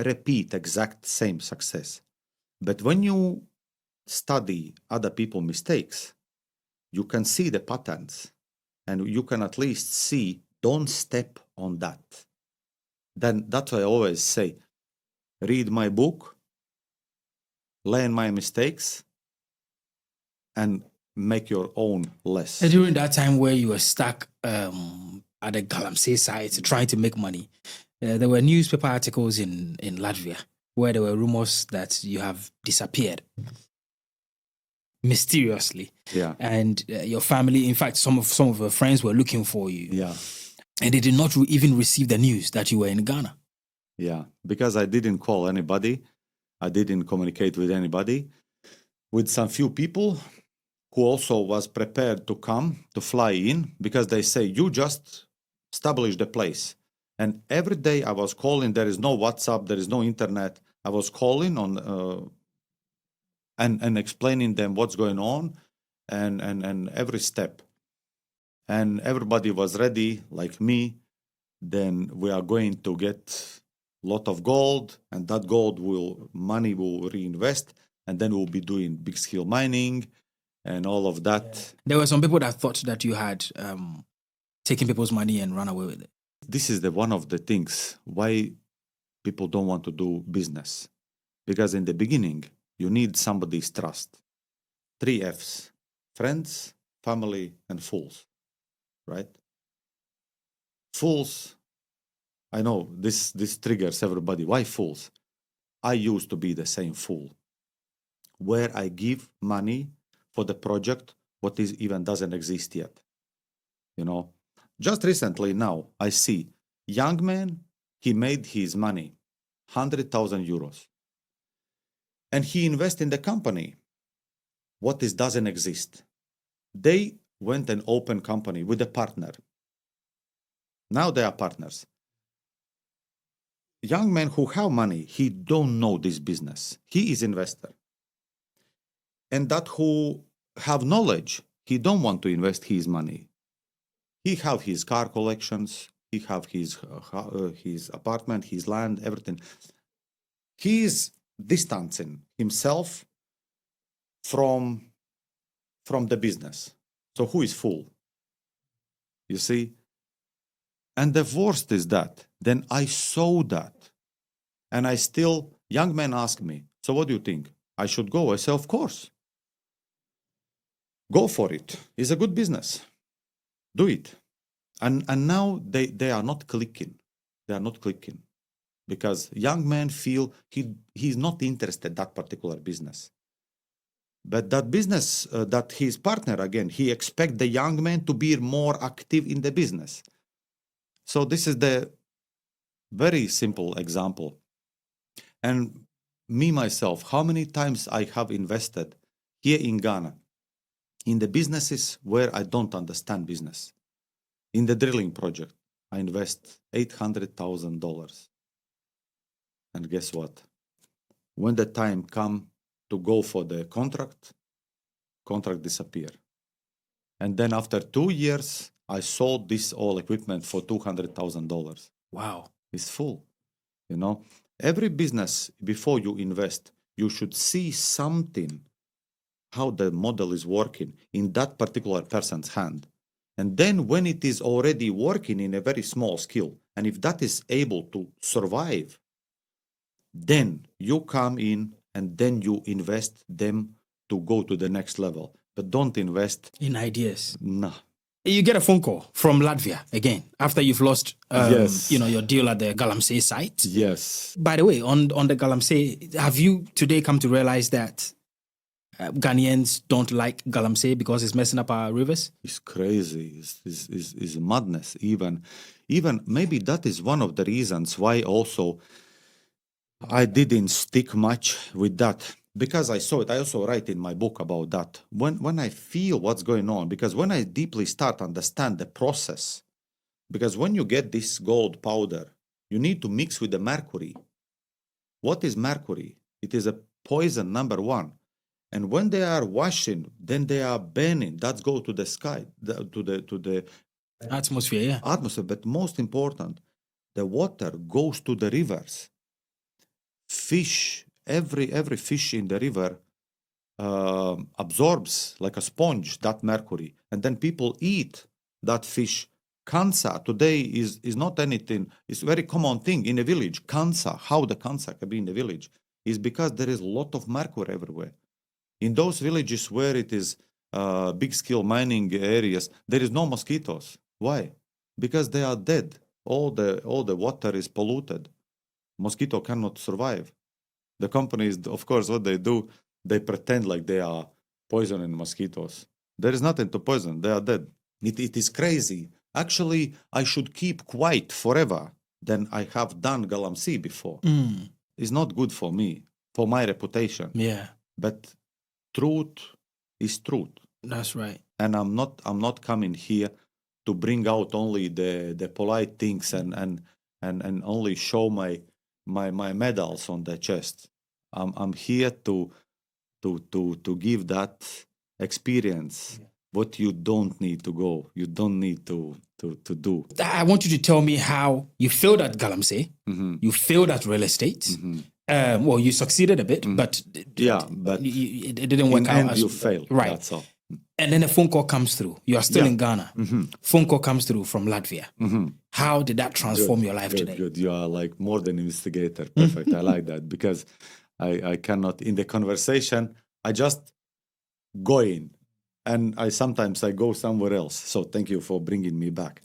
S2: repeat exact same success. But when you study other people's mistakes, you can see the patterns and you can at least see, don't step on that. Then that's why I always say, read my book, learn my mistakes, and make your own less.
S1: During that time where you were stuck at the Galamsey site trying to make money, there were newspaper articles in Latvia where there were rumors that you have disappeared mysteriously.
S2: Yeah.
S1: And your family, in fact, some of your friends were looking for you.
S2: Yeah.
S1: And they did not even receive the news that you were in Ghana.
S2: Yeah, because I didn't call anybody. I didn't communicate with anybody. With some few people who also was prepared to come, to fly in, because they say, you just establish the place. And every day I was calling, there is no WhatsApp, there is no internet. I was calling on and explaining them what's going on and every step. And everybody was ready, like me. Then we are going to get lot of gold, and that money will reinvest, and then we'll be doing big scale mining and all of that.
S1: Yeah. There were some people that thought that you had taken people's money and run away with it.
S2: This is one of the things why people don't want to do business. Because in the beginning, you need somebody's trust. 3 F's: friends, family, and fools. Right? Fools, I know this triggers everybody. Why fools? I used to be the same fool, where I give money for the project what even doesn't exist yet. You know, just recently now I see young man, he made his money, 100,000 euros, and he invested in the company what doesn't exist. They went and opened company with a partner. Now they are partners. Young men who have money, he don't know this business. He is investor. And that who have knowledge, he don't want to invest his money. He have his car collections, he have his apartment, his land, everything. He is distancing himself from the business. So who is fool? You see? And the worst is that, then I saw that. And young men ask me, so what do you think? I should go? I say, of course. Go for it. It's a good business. Do it. And now they are not clicking. They are not clicking. Because young men feel he's not interested in that particular business. But that business, that his partner, again, he expects the young man to be more active in the business. So this is the very simple example. And me, myself, how many times I have invested here in Ghana in the businesses where I don't understand business. In the drilling project, I invest $800,000. And guess what? When the time come to go for the contract disappear. And then after 2 years, I sold this all equipment for $200,000.
S1: Wow.
S2: It's full. You know, every business, before you invest, you should see something, how the model is working in that particular person's hand. And then when it is already working in a very small scale, and if that is able to survive, then you come in and then you invest them to go to the next level. But don't invest
S1: in ideas.
S2: No.
S1: You get a phone call from Latvia again after you've lost
S2: yes.
S1: your deal at the Galamsey site.
S2: Yes.
S1: By the way, on the Galamsey, have you today come to realize that Ghanaians don't like Galamsey because it's messing up our rivers?
S2: It's crazy. It's madness. Even maybe that is one of the reasons why also I didn't stick much with that. because I saw it, I also write in my book about that. When I feel what's going on, because when I deeply start to understand the process, because when you get this gold powder, you need to mix with the mercury. What is mercury? It is a poison, number one. And when they are washing, then they are burning. That goes to the sky, to the
S1: Atmosphere, yeah.
S2: atmosphere. But most important, the water goes to the rivers. Fish, every fish in the river absorbs like a sponge that mercury, and then people eat that fish. Cancer today is not anything. It's a very common thing in a village. Cancer, how the cancer can be in the village, is because there is a lot of mercury everywhere. In those villages where it is big scale mining areas, there is no mosquitoes. Why? Because they are dead. All the water is polluted. Mosquito cannot survive. The companies, of course, what they do, they pretend like they are poisoning mosquitoes. There is nothing to poison. They are dead. It is crazy. Actually, I should keep quiet forever than I have done Galamsey before. It's not good for me, for my reputation.
S1: Yeah.
S2: But truth is truth.
S1: That's right.
S2: And I'm not coming here to bring out only the polite things and only show my medals on the chest. I'm here to give that experience. What you don't need to go, you don't need to do.
S1: I want you to tell me how you failed at Galamsey, you failed at real estate. Well, you succeeded a bit, but it didn't work out.
S2: And you failed,
S1: right?
S2: That's all.
S1: And then a phone call comes through. You are still in Ghana. Phone call comes through from Latvia. How did that transform your life today?
S2: Good. You are like more than investigator. Perfect. I like that, because I cannot, in the conversation, I just go in, and I sometimes go somewhere else. So thank you for bringing me back.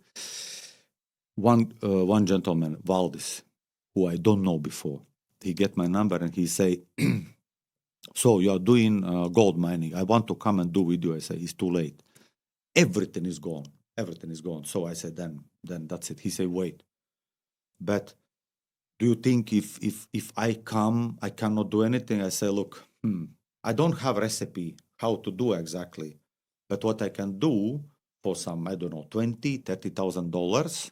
S2: One gentleman, Aldis, who I don't know before, he get my number and he say, so you are doing gold mining. I want to come and do with you. I say, it's too late. Everything is gone. Everything is gone. So I said, then that's it. He say, wait. But do you think if I come, I cannot do anything? I say, look, I don't have recipe how to do exactly. But what I can do for some, I don't know, $20,000, $30,000,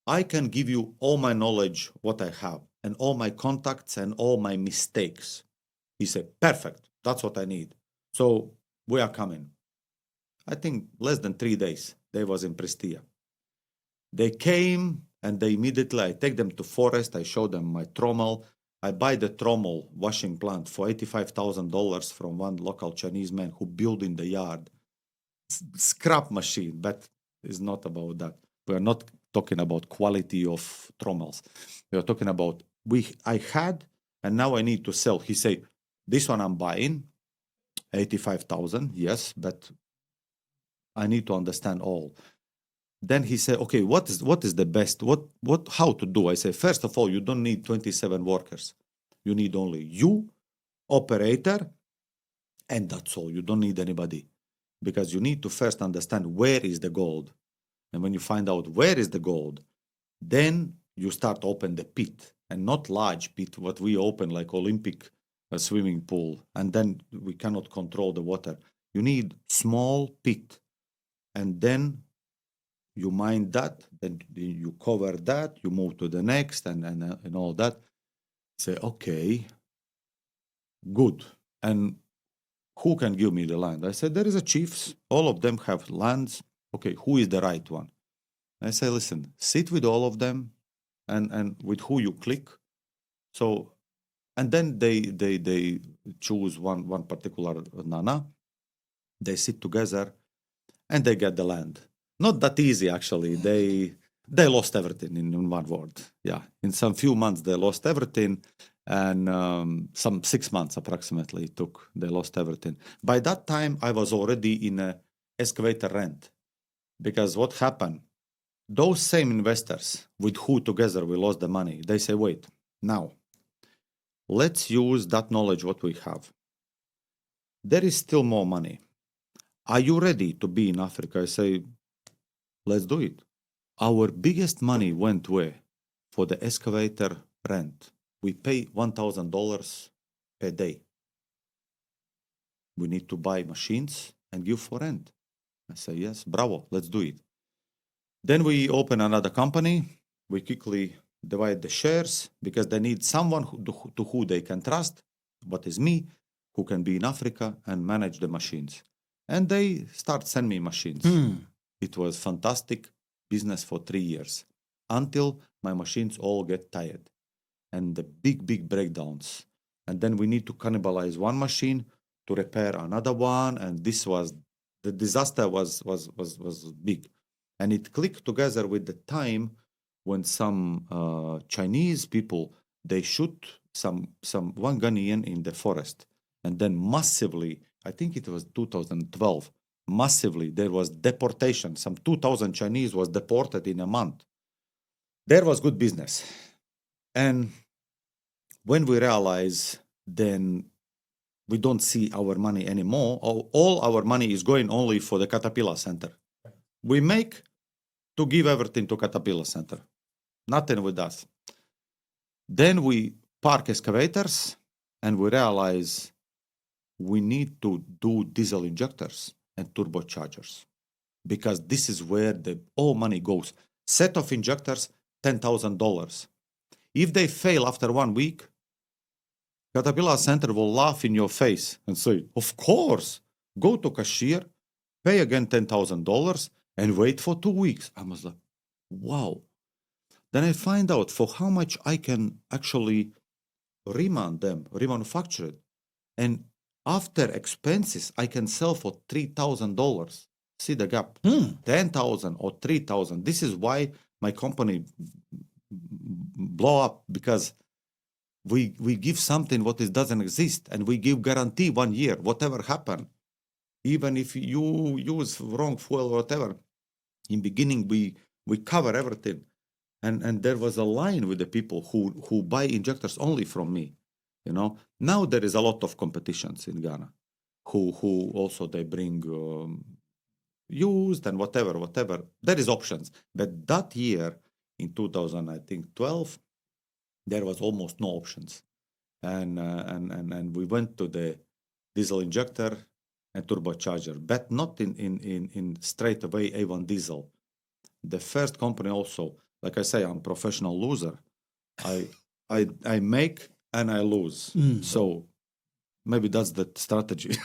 S2: I can give you all my knowledge, what I have, and all my contacts and all my mistakes. He said, perfect. That's what I need. So we are coming. I think less than 3 days, they was in Prestia. They came and they immediately, I take them to forest. I show them my trommel. I buy the trommel washing plant for $85,000 from one local Chinese man who built in the yard. Scrap machine, but it's not about that. We are not talking about quality of trommels. We are talking about I had, and now I need to sell. He say, this one I'm buying, 85,000, yes, but I need to understand all. Then he said, okay, what is the best? How to do? I say, first of all, you don't need 27 workers. You need only you, operator, and that's all. You don't need anybody, because you need to first understand where is the gold. And when you find out where is the gold, then you start open the pit, and not large pit, what we open like Olympic swimming pool, and then we cannot control the water. You need small pit, and then you mine that, then you cover that, you move to the next, and all that. Say, okay, good. And who can give me the land? I said, there is a chiefs. All of them have lands. Okay, who is the right one? I say, listen, sit with all of them, and with who you click. So, and then they choose one particular nana. They sit together, and they get the land. Not that easy, actually. They lost everything in one word. Yeah, in some few months they lost everything, and some 6 months approximately it took. They lost everything. By that time, I was already in a excavator rent, because what happened? Those same investors with who together we lost the money, they say, wait, now let's use that knowledge what we have. There is still more money. Are you ready to be in Africa? I say, let's do it. Our biggest money went where? For the excavator rent. We pay $1,000 per day. We need to buy machines and give for rent. I say, yes, bravo, let's do it. Then we open another company. We quickly divide the shares because they need someone to who they can trust, what is me, who can be in Africa and manage the machines. And they start send me machines. It was fantastic business for 3 years until my machines all get tired and the big breakdowns. And then we need to cannibalize one machine to repair another one. And this was, the disaster was big. And it clicked together with the time when some Chinese people, they shoot one Ghanaian in the forest. And then massively, I think it was 2012, massively, there was deportation. Some 2,000 Chinese was deported in a month. There was good business. And when we realize, then we don't see our money anymore. All our money is going only for the Caterpillar Center. We make to give everything to Caterpillar Center. Nothing with us. Then we park excavators and we realize we need to do diesel injectors and turbochargers because this is where all money goes. Set of injectors, $10,000. If they fail after 1 week, Caterpillar Center will laugh in your face and say, of course, go to cashier, pay again $10,000 and wait for 2 weeks. I was like, wow. Then I find out for how much I can actually remanufacture it. And after expenses, I can sell for $3,000. See the gap? 10,000 or 3,000. This is why my company blow up, because we give something what doesn't exist, and we give guarantee 1 year, whatever happen. Even if you use wrong fuel or whatever, in beginning we cover everything. And there was a line with the people who buy injectors only from me. You know, now there is a lot of competitions in Ghana who also they bring used and whatever. There is options. But that year in 2012, there was almost no options. And we went to the diesel injector and turbocharger, but not in straight away A1 diesel. The first company also, like I say, I'm a professional loser. I make and I lose. So maybe that's the strategy.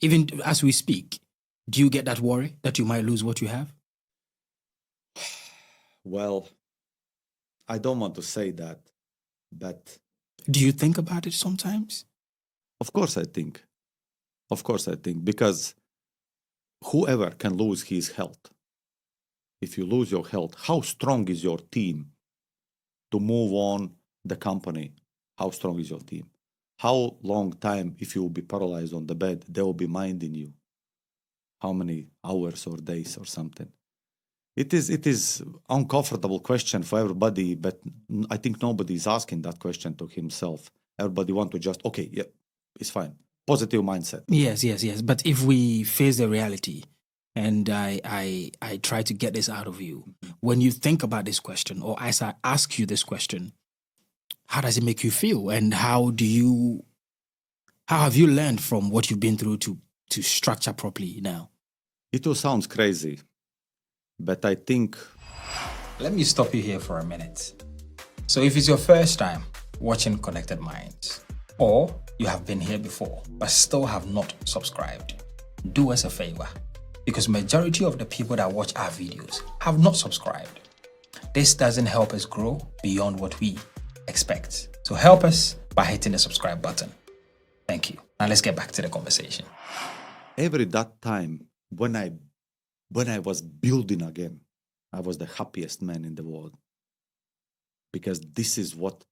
S1: Even as we speak, do you get that worry that you might lose what you have?
S2: Well, I don't want to say that, but...
S1: Do you think about it sometimes?
S2: Of course I think. Because whoever can lose his health. If you lose your health, how strong is your team to move on the company? How strong is your team? How long time, if you will be paralyzed on the bed, they will be minding you? How many hours or days or something? It is uncomfortable question for everybody, but I think nobody is asking that question to himself. Everybody want to just, okay, yeah, it's fine. Positive mindset.
S1: Yes. But if we face the reality, and I try to get this out of you, when you think about this question, or as I ask you this question, how does it make you feel? And how have you learned from what you've been through to structure properly now?
S2: It all sounds crazy, but I think...
S1: Let me stop you here for a minute. So if it's your first time watching Konnected Minds, or you have been here before but still have not subscribed, do us a favor, because majority of the people that watch our videos have not subscribed. This doesn't help us grow beyond what we expect. So help us by hitting the subscribe button. Thank you. Now let's get back to the conversation.
S2: Every that time when I was building again, I was the happiest man in the world. Because this is what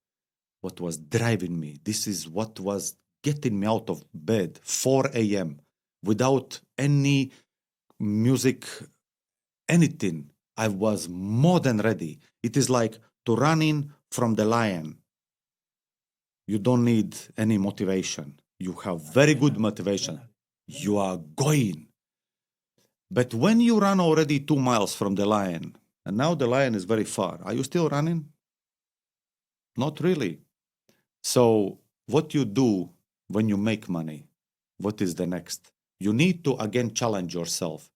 S2: was driving me. This is what was getting me out of bed 4 a.m. without any music, anything. I was more than ready. It is like to running from the lion. You don't need any motivation. You have very good motivation. You are going. But when you run already 2 miles from the lion, and now the lion is very far, are you still running? Not really. So what you do when you make money, What is the next? You need to again challenge yourself.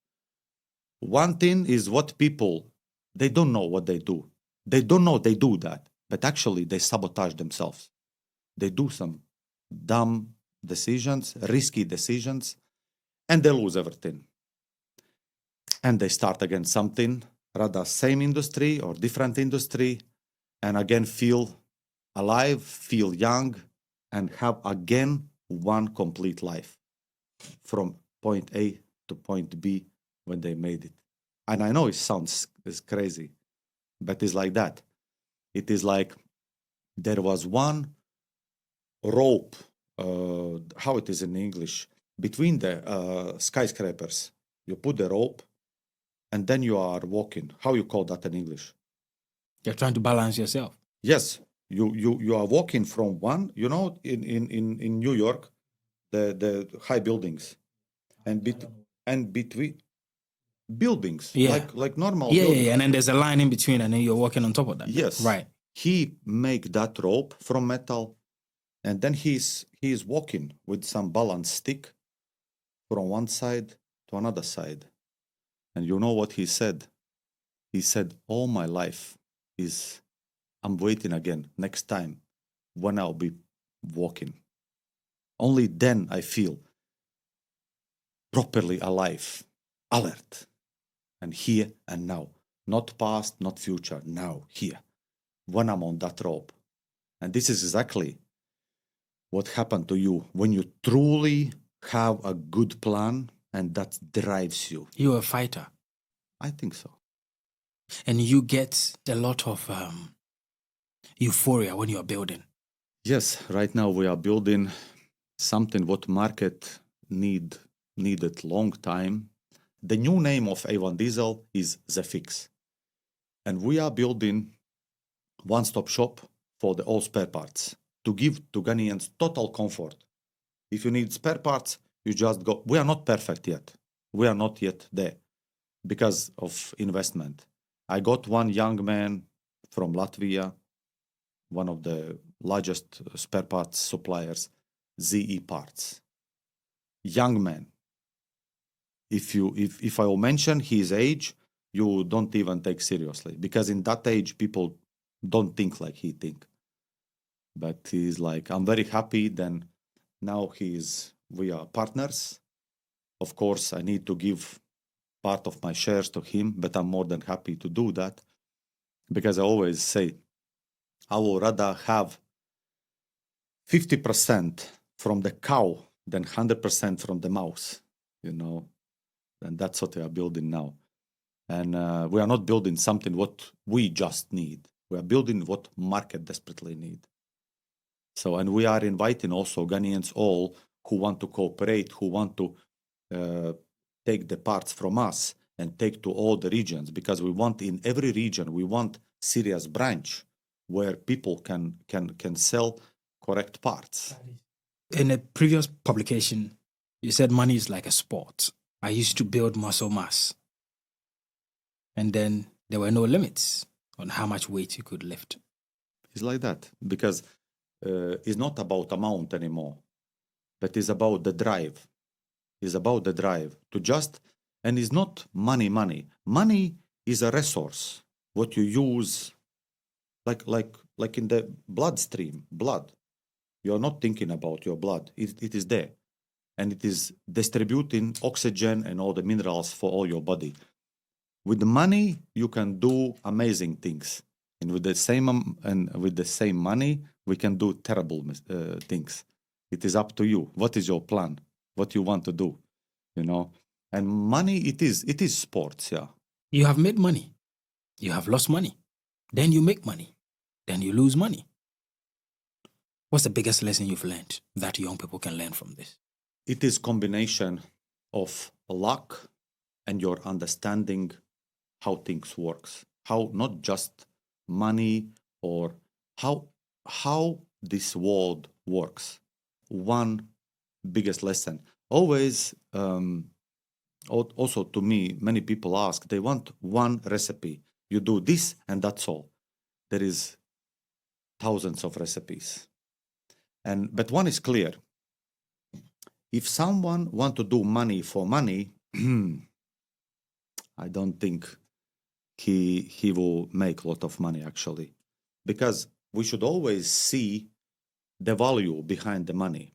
S2: One thing is what people, they don't know what they do. They don't know they do that, but actually they sabotage themselves. They do some dumb decisions, risky decisions, and they lose everything. And they start again something, rather same industry or different industry, and again feel alive, feel young, and have again one complete life from point A to point B when they made it. And I know it sounds crazy, but it's like that. It is like there was one rope, how it is in English, between the skyscrapers. You put the rope and then you are walking. How you call that in English?
S1: You're trying to balance yourself.
S2: Yes, you are walking from one, you know, in New York, the high buildings, and between buildings,
S1: Yeah.
S2: like normal
S1: Yeah,
S2: buildings.
S1: and then there's a line in between, and then you're walking on top of that.
S2: Yes.
S1: Right.
S2: He make that rope from metal, and then he's walking with some balance stick from one side to another side. And you know what he said? He said, all my life is I'm waiting again next time when I'll be walking. Only then I feel properly alive, alert, and here and now. Not past, not future, now, here, when I'm on that rope. And this is exactly what happened to you when you truly have a good plan and that drives you.
S1: You're a fighter.
S2: I think so.
S1: And you get a lot of euphoria when you're building.
S2: Yes, right now we are building something what market needed long time. The new name of A1 Diesel is Zefix. And we are building one-stop shop for the all spare parts to give to Ghanaians total comfort. If you need spare parts, you just go. We are not perfect yet. We are not yet there because of investment. I got one young man from Latvia, one of the largest spare parts suppliers, ZE Parts. Young man. If I will mention his age, you don't even take seriously because in that age people don't think like he think. But he's like, I'm very happy. Then now we are partners. Of course, I need to give part of my shares to him, but I'm more than happy to do that because I always say I would rather have 50% from the cow than 100% from the mouse, you know. And that's what we are building now. And we are not building something what we just need. We are building what market desperately need. So, and we are inviting also Ghanaians all who want to cooperate, who want to take the parts from us and take to all the regions, because we want in every region, we want serious branch where people can sell correct parts.
S1: In a previous publication, you said money is like a sport. I used to build muscle mass. And then there were no limits on how much weight you could lift.
S2: It's like that because it's not about amount anymore, but it's about the drive. It's about the drive to just, and it's not money. Money is a resource, what you use, like in the bloodstream, blood. You're not thinking about your blood. It is there. And it is distributing oxygen and all the minerals for all your body. With the money, you can do amazing things. And with the same money, we can do terrible things. It is up to you. What is your plan? What you want to do, you know? And money, it is sports, yeah.
S1: You have made money. You have lost money. Then you make money. Then you lose money. What's the biggest lesson you've learned that young people can learn from this?
S2: It is combination of luck and your understanding how things works. How not just money or how this world works. One biggest lesson. Always, also to me, many people ask, they want one recipe. You do this and that's all. There is thousands of recipes. But one is clear. if someone want to do money for money, I don't think he will make a lot of money actually, because we should always see the value behind the money.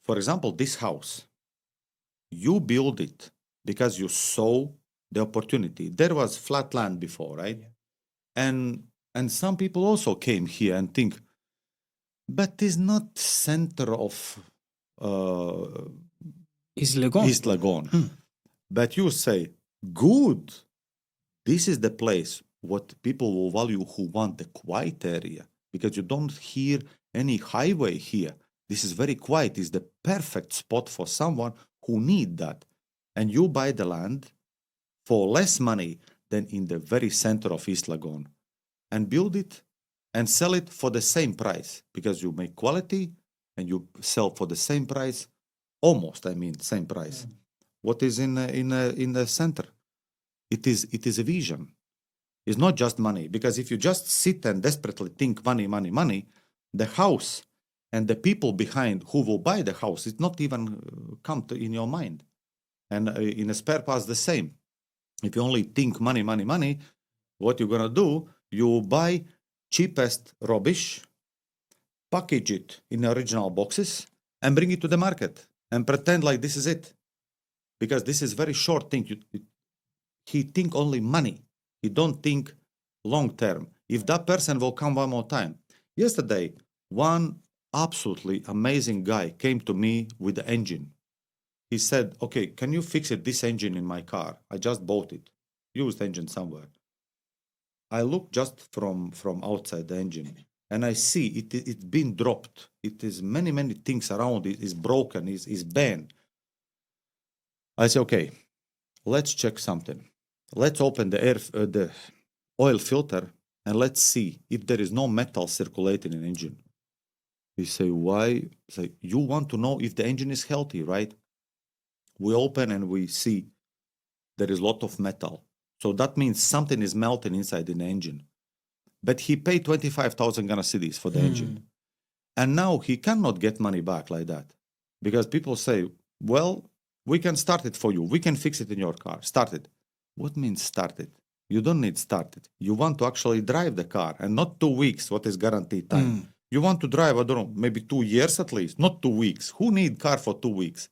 S2: For example, this house, you build it because you saw the opportunity. There was flat land before, right? Yeah. And some people also came here and think, but it's not center of
S1: East Legon.
S2: East Legon. But you say, good, this is the place what people will value who want the quiet area, because you don't hear any highway here. This is very quiet. It's the perfect spot for someone who need that. And you buy the land for less money than in the very center of East Legon, and build it and sell it for the same price, because you make quality and you sell for the same price, almost, same price. What is in the center? It is a vision. It's not just money, because if you just sit and desperately think money, money, money, the house and the people behind who will buy the house, it not even come to in your mind. And in a spare parts, the same. If you only think money, money, money, what you're gonna do? You buy cheapest rubbish, package it in original boxes, and bring it to the market and pretend like this is it, because this is very short thing. He think only money. He don't think long term. If that person will come one more time. Yesterday, one absolutely amazing guy came to me with the engine. He said, okay, can you fix it, this engine in my car? I just bought it, used engine somewhere. I look just from outside the engine, and I see it's been dropped. It is many, many things around it is broken, is bent. I say, okay, let's check something. Let's open the oil filter, and let's see if there is no metal circulating in the engine. He say, why? I say, you want to know if the engine is healthy, right? We open and we see there is a lot of metal. So that means something is melting inside in the engine. But he paid 25,000 Ghana cedis for the engine. And now he cannot get money back like that. Because people say, well, we can start it for you. We can fix it in your car. Start it. What means start it? You don't need start it. You want to actually drive the car, and not 2 weeks, what is guaranteed time. You want to drive, I don't know, maybe 2 years at least, not 2 weeks. Who need car for 2 weeks?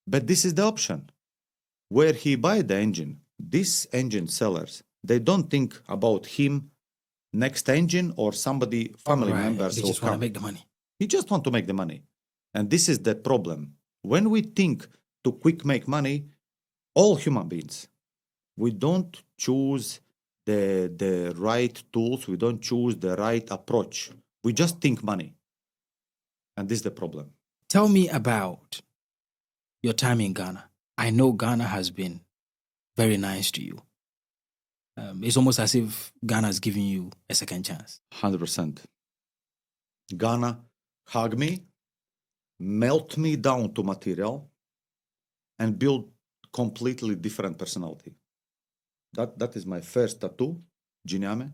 S2: But this is the option. Where he buy the engine, these engine sellers, they don't think about him, next engine, or somebody, family members.
S1: They just want to make the money.
S2: He just want to make the money. And this is the problem. When we think to quick make money, all human beings, we don't choose the right tools. We don't choose the right approach. We just think money. And this is the problem.
S1: Tell me about your time in Ghana. I know Ghana has been very nice to you. It's almost as if Ghana has given you a second chance.
S2: 100%. Ghana hug me, melt me down to material, and build completely different personality. That is my first tattoo, Nyame.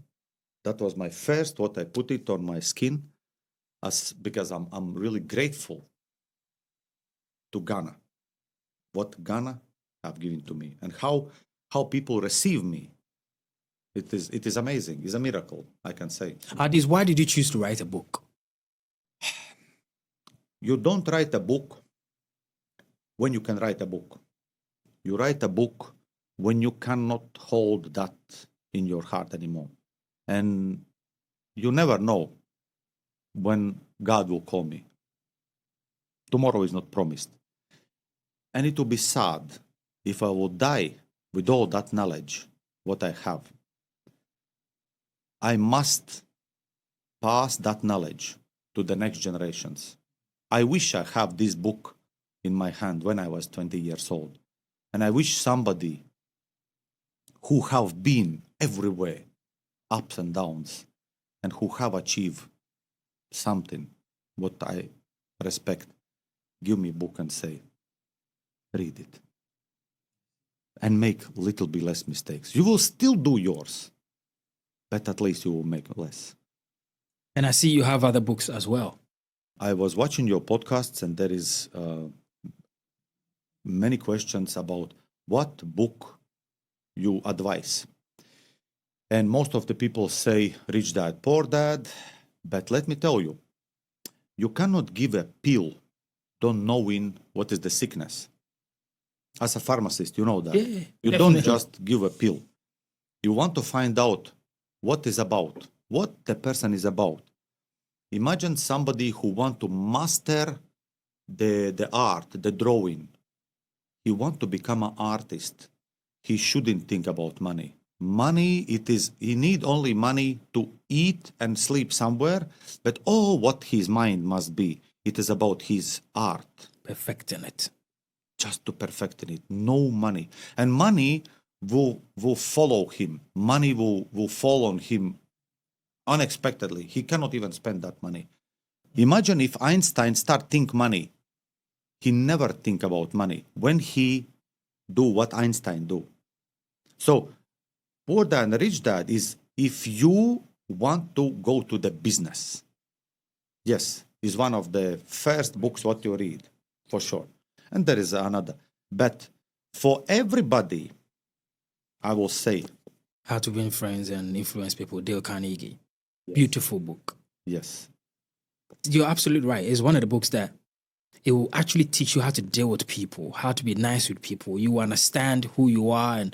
S2: That was my first, what I put it on my skin, because I'm really grateful to Ghana, what Ghana have given to me, and how people receive me. It is amazing. It's a miracle, I can say.
S1: Aldis, why did you choose to write a book?
S2: You don't write a book when you can write a book. You write a book when you cannot hold that in your heart anymore. And you never know when God will call me. Tomorrow is not promised. And it will be sad if I will die with all that knowledge, what I have. I must pass that knowledge to the next generations. I wish I have this book in my hand when I was 20 years old. And I wish somebody who have been everywhere, ups and downs, and who have achieved something, what I respect, give me a book and say, read it. And make a little bit less mistakes. You will still do yours, but at least you will make less.
S1: And I see you have other books as well.
S2: I was watching your podcasts, and there is many questions about what book you advise. And most of the people say Rich Dad, Poor Dad. But let me tell you, you cannot give a pill don't knowing what is the sickness. As a pharmacist, you know that.
S1: Yeah,
S2: You
S1: definitely.
S2: don't just give a pill. You want to find out what is about, what the person is about. Imagine somebody who want to master the art, the drawing. He want to become an artist. He shouldn't think about money. Money, he need only money to eat and sleep somewhere, but what his mind must be. It is about his art.
S1: Perfecting it.
S2: Just to perfecting it. No money. And money will follow him. Money will fall on him unexpectedly. He cannot even spend that money. Imagine if Einstein start think money. He never think about money when he do what Einstein do. So, Poor Dad and Rich Dad is if you want to go to the business. Yes, is one of the first books what you read, for sure. And there is another. But for everybody, I will say.
S1: How to Win Friends and Influence People, Dale Carnegie. Yes. Beautiful book.
S2: Yes.
S1: You're absolutely right. It's one of the books that it will actually teach you how to deal with people, how to be nice with people. You understand who you are, and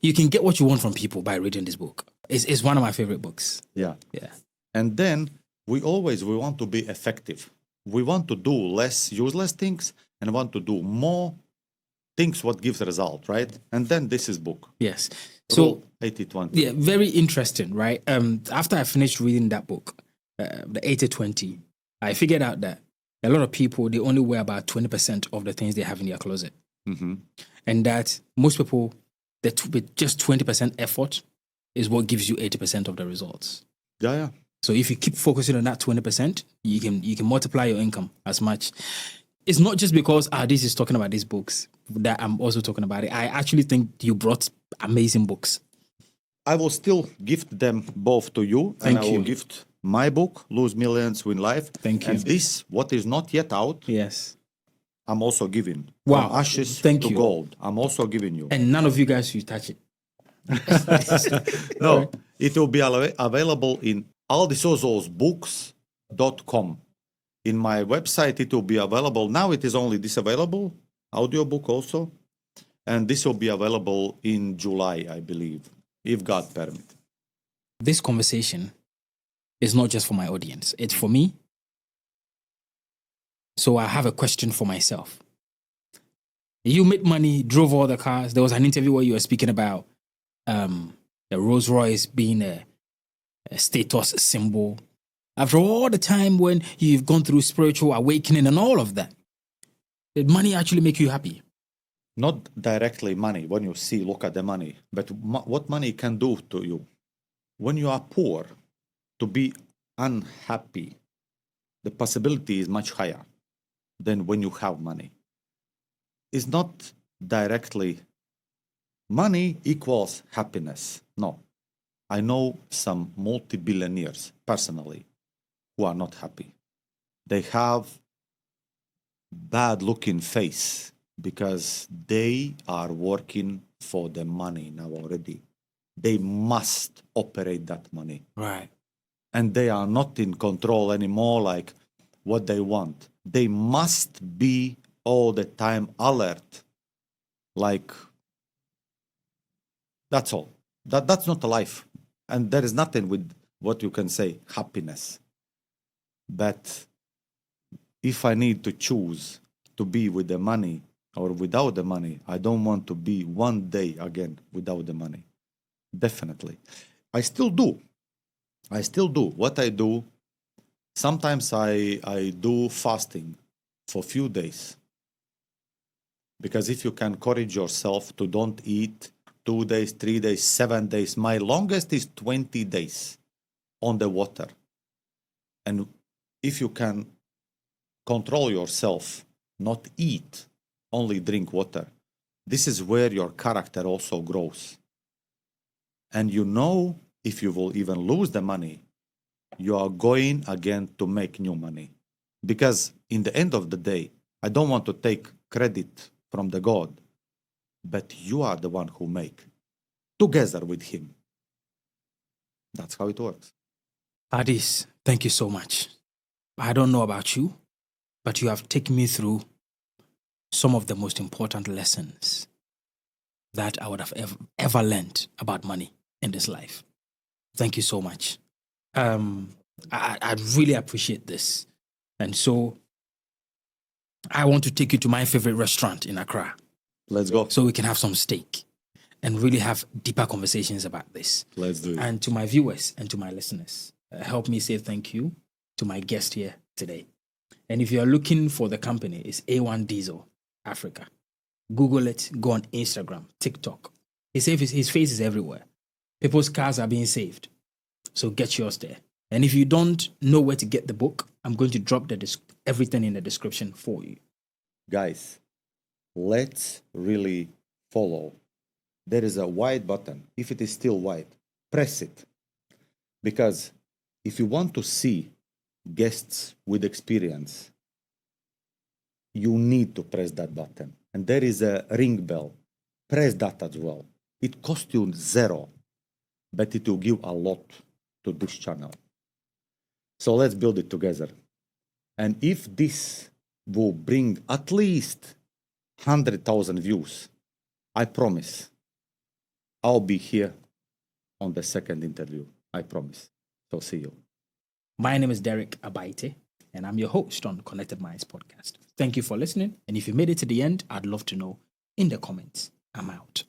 S1: you can get what you want from people by reading this book. It's one of my favorite books.
S2: Yeah.
S1: Yeah.
S2: And then we want to be effective. We want to do less useless things and want to do more things what gives result, right? And then this is book.
S1: Yes. So
S2: 80-20.
S1: Yeah, very interesting, right? After I finished reading that book, the 80-20, I figured out that a lot of people, they only wear about 20% of the things they have in their closet.
S2: Mm-hmm.
S1: And that most people, with just 20% effort is what gives you 80% of the results.
S2: Yeah.
S1: So if you keep focusing on that 20%, you can multiply your income as much. It's not just because this is talking about these books that I'm also talking about it. I actually think you brought amazing books.
S2: I will still gift them both to you.
S1: Thank
S2: I
S1: you.
S2: will gift my book, Lose Millions, Win Life.
S1: Thank you.
S2: And this, what is not yet out,
S1: yes,
S2: I'm also giving.
S1: Wow.
S2: From ashes
S1: Thank
S2: to
S1: you.
S2: gold. I'm also giving you.
S1: And none of you guys should touch it.
S2: No, it will be available in aldisozolsbooks.com. In my website, it will be available. Now it is only this available, audiobook also. And this will be available in July, I believe, if God permit.
S1: This conversation is not just for my audience. It's for me. So I have a question for myself. You made money, drove all the cars. There was an interview where you were speaking about the Rolls-Royce being a status symbol. After all the time when you've gone through spiritual awakening and all of that, did money actually make you happy?
S2: Not directly money, when you look at the money, but what money can do to you. When you are poor, to be unhappy, the possibility is much higher than when you have money. It's not directly money equals happiness. No. I know some multi-billionaires personally who are not happy. They have bad looking face because they are working for the money now already. They must operate that money.
S1: Right.
S2: And they are not in control anymore like what they want. They must be all the time alert. Like, that's all. That's not a life. And there is nothing with what you can say, happiness. But if I need to choose to be with the money or without the money, I don't want to be one day again without the money. Definitely. I still do. What I do, sometimes I do fasting for a few days. Because if you can encourage yourself to don't eat 2 days, 3 days, 7 days, my longest is 20 days on the water. And if you can control yourself, not eat, only drink water, this is where your character also grows. And you know, if you will even lose the money, you are going again to make new money. Because in the end of the day, I don't want to take credit from the God, but you are the one who make together with him. That's how it works.
S1: Aldis, thank you so much. I don't know about you, but you have taken me through some of the most important lessons that I would have ever learned about money in this life. Thank you so much. I really appreciate this. And so I want to take you to my favorite restaurant in Accra.
S2: Let's go.
S1: So we can have some steak and really have deeper conversations about this.
S2: Let's do it.
S1: And to my viewers and to my listeners, help me say thank you to my guest here today. And if you're looking for the company, it's A1 Diesel Africa. Google it, go on Instagram, TikTok. His face is everywhere. People's cars are being saved. So get yours there. And if you don't know where to get the book, I'm going to drop everything in the description for you.
S2: Guys, let's really follow. There is a white button. If it is still white, press it. Because if you want to see guests with experience, you need to press that button. And there is a ring bell. Press that as well. It costs you zero, but it will give a lot to this channel. So let's build it together. And if this will bring at least 100,000 views, I promise I'll be here on the second interview. I promise. So see you.
S1: My name is Derek Abayite, and I'm your host on Konnected Minds podcast. Thank you for listening. And if you made it to the end, I'd love to know in the comments. I'm out.